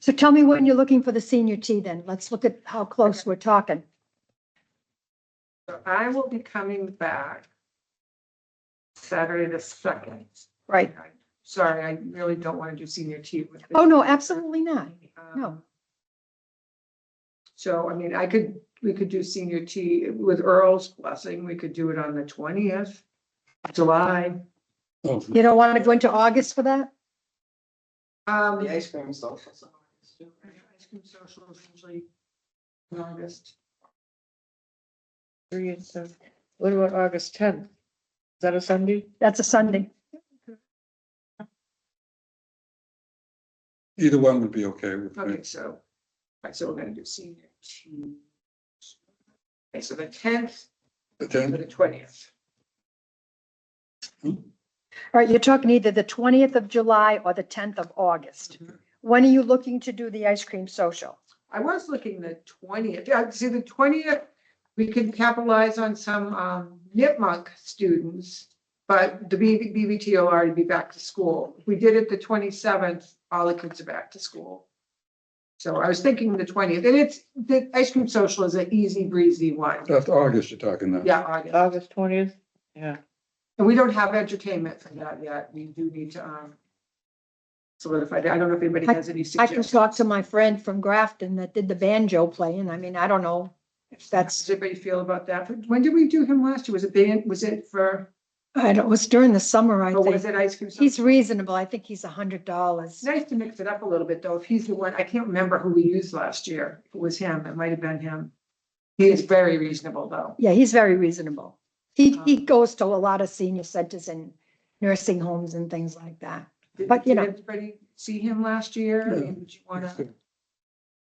Speaker 1: so tell me when you're looking for the senior tea then. Let's look at how close we're talking.
Speaker 6: So I will be coming back Saturday the 2nd.
Speaker 1: Right.
Speaker 6: Sorry, I really don't want to do senior tea with.
Speaker 1: Oh, no, absolutely not. No.
Speaker 6: So, I mean, we could do senior tea with Earl's blessing. We could do it on the 20th, July.
Speaker 10: Oh,
Speaker 1: You don't want to go into August for that?
Speaker 12: The ice cream social.
Speaker 6: Ice cream social is usually in August.
Speaker 2: 3 and 7. What about August 10th? Is that a Sunday?
Speaker 1: That's a Sunday.
Speaker 10: either one would be okay with me.
Speaker 6: Okay, so, all right, so we're gonna do senior tea. Okay, so the 10th
Speaker 10: But
Speaker 6: and
Speaker 10: then,
Speaker 6: the 20th.
Speaker 1: All right, you're talking either the 20th of July or the 10th of August. When are you looking to do the ice cream social?
Speaker 6: I was looking the 20th. Yeah, see, the 20th, we can capitalize on some Nipmuc students, but the BBT will already be back to school. If we did it the 27th, all the kids are back to school. So I was thinking the 20th, and it's, the ice cream social is an easy breezy one.
Speaker 10: that's August you're talking now.
Speaker 6: Yeah, August.
Speaker 2: August 20th, yeah.
Speaker 6: And we don't have entertainment for that yet. We do need to solidify that. I don't know if anybody has any
Speaker 1: I can
Speaker 6: suggestions.
Speaker 1: talk to my friend from Grafton that did the banjo playing. I mean, I don't know if
Speaker 6: How
Speaker 1: that's,
Speaker 6: does everybody feel about that? When did we do him last year? Was it band, was it for,
Speaker 1: I don't, it was during the summer, I
Speaker 6: or was
Speaker 1: think.
Speaker 6: it ice cream?
Speaker 1: He's
Speaker 6: social?
Speaker 1: reasonable. I think he's
Speaker 6: It's
Speaker 1: $100.
Speaker 6: nice to mix it up a little bit, though. If he's the one, I can't remember who we used last year. If it was him, it might have been him. He is very reasonable, though.
Speaker 1: Yeah, he's very reasonable. He goes to a lot of senior centers and nursing homes and things like that. But, you
Speaker 6: Did
Speaker 1: know.
Speaker 6: everybody see him last year?
Speaker 10: Yeah.
Speaker 6: And would you want to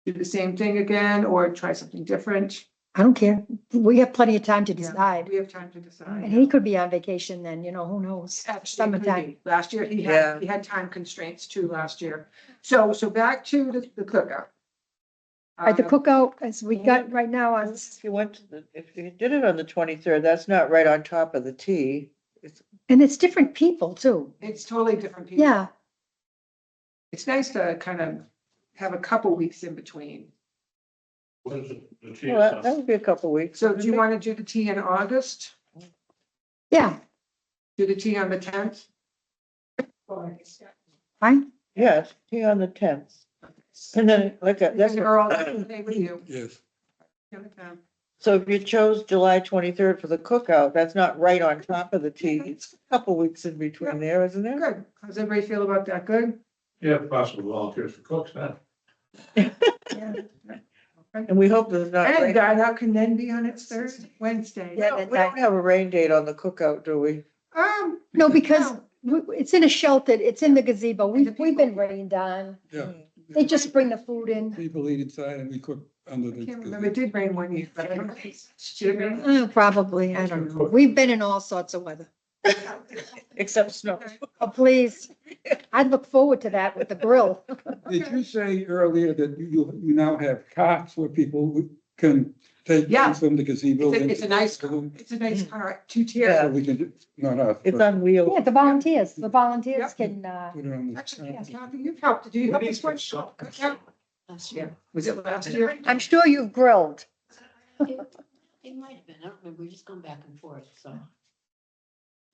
Speaker 6: do the same thing again or try something different?
Speaker 1: I don't care. We have plenty of time to
Speaker 6: Yeah,
Speaker 1: decide.
Speaker 6: We have time to decide.
Speaker 1: And he could be on vacation then, you know, who knows?
Speaker 6: Actually, it could
Speaker 1: Summertime.
Speaker 6: be. Last year,
Speaker 2: Yeah.
Speaker 6: he had time constraints too last year. So back to the cookout.
Speaker 1: All right, the cookout, as we got right now on,
Speaker 2: If you went to the, if you did it on the 23rd, that's not right on top of the T. It's
Speaker 1: and it's different people too.
Speaker 6: It's totally different people.
Speaker 1: Yeah,
Speaker 6: It's nice to kind of have a couple weeks in between.
Speaker 3: What is it? The tea
Speaker 2: Well,
Speaker 3: stuff?
Speaker 2: that would be a couple weeks.
Speaker 6: So do you want to do the tea in August?
Speaker 1: yeah,
Speaker 6: Do the tea on the 10th?
Speaker 1: fine.
Speaker 2: Yes, tea on the 10th. And then, like, that's,
Speaker 6: And Earl, okay with you.
Speaker 10: Yes,
Speaker 2: so if you chose July 23rd for the cookout, that's not right on top of the T. It's a couple weeks in between there, isn't there?
Speaker 6: Good. How's everybody feel about that? Good?
Speaker 3: Yeah, possible volunteers for cooks now.
Speaker 1: Yeah.
Speaker 2: And we hope there's not.
Speaker 6: And
Speaker 2: rain.
Speaker 6: that can then be on its Thursday, Wednesday.
Speaker 2: We don't have a rain date on the cookout, do we?
Speaker 1: No, because it's in a shelter, it's in the gazebo.
Speaker 6: And the
Speaker 1: We've been
Speaker 6: people-
Speaker 1: rained on.
Speaker 10: yeah.
Speaker 1: They just bring the food in.
Speaker 10: People eat inside and we cook under
Speaker 6: I
Speaker 10: the.
Speaker 6: can't remember. It did rain one year, but I don't know. Should it rain?
Speaker 1: Probably, I don't know. We've been in all sorts of weather.
Speaker 2: Except snow.
Speaker 1: Oh, please. I'd look forward to that with the grill.
Speaker 10: Did you say earlier that you now have carts where people can take
Speaker 6: Yeah.
Speaker 10: things from the gazebo?
Speaker 6: It's a nice,
Speaker 10: into-
Speaker 6: it's a nice car, 2
Speaker 10: So
Speaker 6: tier.
Speaker 10: we can, not us,
Speaker 2: It's
Speaker 10: but
Speaker 2: on wheels.
Speaker 1: Yeah, the volunteers
Speaker 6: Yep.
Speaker 1: can,
Speaker 10: put it on the.
Speaker 6: Actually, Kathy, you've helped. Do you help this one? Yeah.
Speaker 5: Last
Speaker 6: Yeah. Was it last year?
Speaker 1: I'm sure you've grilled.
Speaker 5: It might have been, I don't remember, we just gone back and forth, so.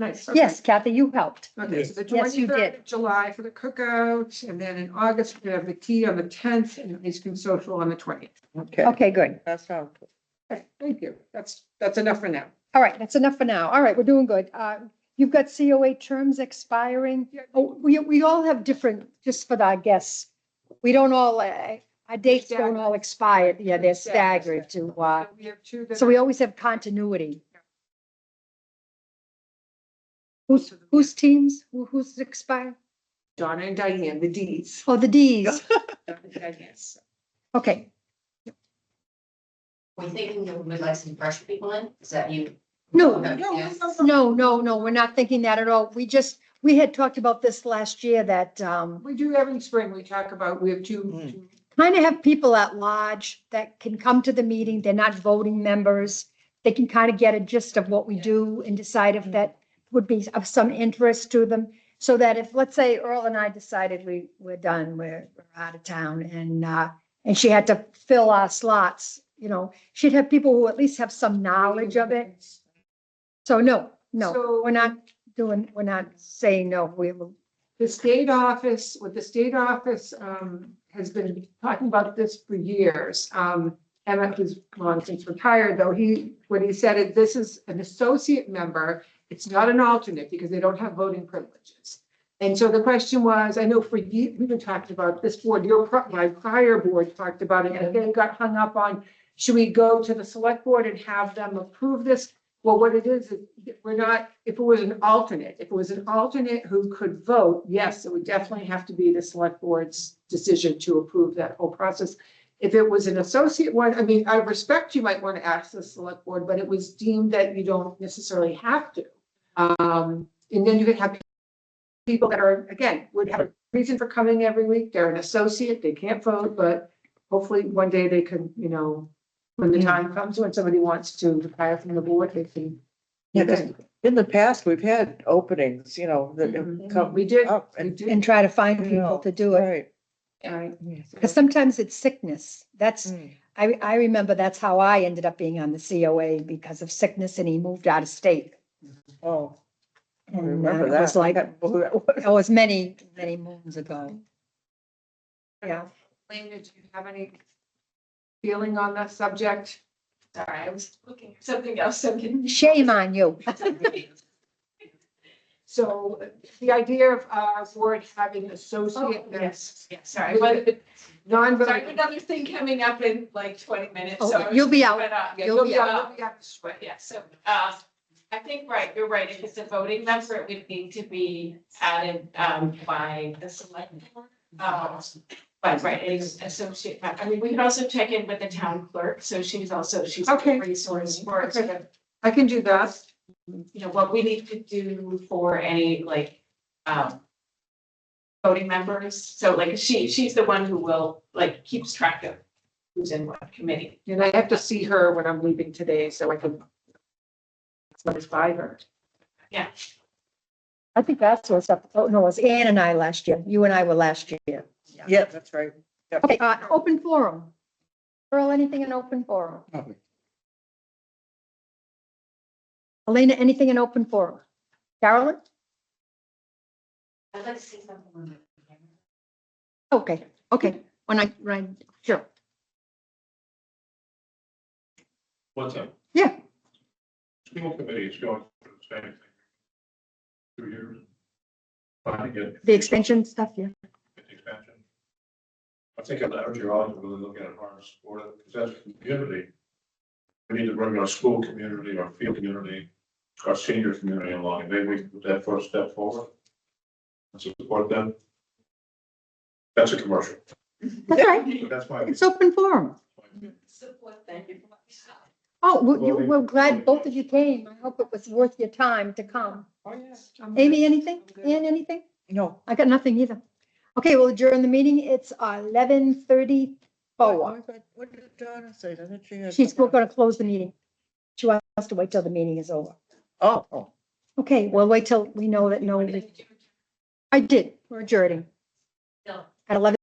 Speaker 6: Nice. Okay.
Speaker 1: Yes, Kathy, you helped.
Speaker 6: Okay, so the
Speaker 1: Yes, you
Speaker 6: 23rd
Speaker 1: did.
Speaker 6: of July for the cookout, and then in August, we have the tea on the 10th and the ice cream social on the 20th.
Speaker 2: Okay,
Speaker 1: Okay, good.
Speaker 2: that sounds good.
Speaker 6: Okay, thank you. That's enough for now.
Speaker 1: All right, that's enough for now. All right, we're doing good. You've got COA terms expiring. Oh, we all have different, just for our guests. We don't all, our dates don't all expire. Yeah, they're staggered to,
Speaker 6: So we have two that
Speaker 1: so we always have continuity. Whose teams? Who's expired?
Speaker 6: Donna and Diane, the Ds.
Speaker 1: Oh, the Ds.
Speaker 6: Donna and Diane.
Speaker 1: Okay.
Speaker 5: We're thinking that we'd like some fresh people in, is that you?
Speaker 1: No,
Speaker 5: Yes.
Speaker 1: no, we're not thinking that at all. We had talked about this last year that,
Speaker 6: We do every spring, we talk about, we have two,
Speaker 1: kind of have people at large that can come to the meeting. They're not voting members. They can kind of get a gist of what we do and decide if that would be of some interest to them. So that if, let's say Earl and I decided we're done, we're out of town and she had to fill our slots, you know, she'd have people who at least have some knowledge of it. So no,
Speaker 6: So-
Speaker 1: we're not saying no. We will.
Speaker 6: The state office, what the state office has been talking about this for years. Emmett, who's long since retired, though, what he said is this is an associate member. It's not an alternate because they don't have voting privileges. And so the question was, I know for you, we've been talking about this board, my prior board talked about it, and they got hung up on, should we go to the select board and have them approve this? Well, what it is, we're not, if it was an alternate who could vote, yes, it would definitely have to be the select board's decision to approve that whole process. If it was an associate one, I mean, I respect you might want to ask the select board, but it was deemed that you don't necessarily have to. And then you could have people that are, again, would have a reason for coming every week. They're an associate, they can't vote, but hopefully one day they can, you know, when the time comes, when somebody wants to retire from the board, they can.
Speaker 2: Yeah, 'cause in the past, we've had openings, you know, that have come
Speaker 6: We did,
Speaker 2: up
Speaker 6: we
Speaker 2: and.
Speaker 6: did.
Speaker 1: And try to find
Speaker 2: you
Speaker 1: people
Speaker 2: know,
Speaker 1: to do it.
Speaker 2: Right.
Speaker 6: Right.
Speaker 1: Because sometimes it's sickness. That's,
Speaker 2: Mm.
Speaker 1: I remember that's how I ended up being on the COA because of sickness and he moved out of state.
Speaker 2: Oh, I
Speaker 1: And
Speaker 2: remember
Speaker 1: it
Speaker 2: that.
Speaker 1: was like,
Speaker 2: I can't remember who that was.
Speaker 1: it was many, many moons ago. Yeah.
Speaker 6: Lena, do you have any feeling on that subject?
Speaker 4: Sorry, I was looking at something else, so can.
Speaker 1: Shame on you.
Speaker 6: So the idea of our board having associate.
Speaker 4: Yes, yes, sorry, but
Speaker 6: Non-voting.
Speaker 4: sorry, another thing coming up in like 20 minutes.
Speaker 1: Oh,
Speaker 4: so I was
Speaker 1: you'll be
Speaker 4: just-
Speaker 1: out.
Speaker 4: but,
Speaker 6: Yeah,
Speaker 1: You'll be
Speaker 6: you'll
Speaker 4: out.
Speaker 6: be out this way.
Speaker 4: Yeah, so, I think, right, you're right, if it's a voting member, it would need to be added, by the select board. But, right, it's associate, I mean, we could also check in with the town clerk, so she's
Speaker 6: Okay.
Speaker 4: a resource for,
Speaker 6: Okay. I can do that.
Speaker 4: you know, what we need to do for any, like, voting members, so like, she's the one who will, like, keeps track of who's in what committee.
Speaker 6: And I have to see her when I'm leaving today, so I can. Notify her.
Speaker 1: I think that's what's up. Oh, no, it was Ann and I last year. You and I were last year.
Speaker 2: Yeah, that's right.
Speaker 1: Okay, open forum. Earl, anything in open forum?
Speaker 10: Nothing.
Speaker 1: Elena, anything in open forum? Carolyn?
Speaker 5: I'd like to see something on the camera.
Speaker 1: Okay, okay, sure,
Speaker 3: What's up?
Speaker 1: yeah.
Speaker 3: School committee is going through the same thing. 2 years. Trying to get.
Speaker 1: The extension stuff, yeah.
Speaker 3: Get the expansion. I think an energy audit, really look at it hard and support it, because as a community, we need to bring our school community, our field community, our senior community along, and maybe we can put that first step forward. And support them. That's a commercial,
Speaker 1: That's right.
Speaker 3: but that's why.
Speaker 1: It's open forum.
Speaker 4: Support, thank you.
Speaker 1: Oh, we're glad both of you came. I hope it was worth your time to come.
Speaker 2: Oh, yes.
Speaker 1: Amy, anything? Ann, anything?
Speaker 2: No.
Speaker 1: I got nothing either. Okay, well, during the meeting, it's 11:34.
Speaker 2: What did Donna say? Doesn't she? have
Speaker 1: She's
Speaker 2: something?
Speaker 1: going to close the meeting. She wants us to wait till the meeting is over.
Speaker 2: Oh.
Speaker 1: Okay, we'll wait till we know that no, I did. We're adjourning
Speaker 5: No.
Speaker 1: at 11.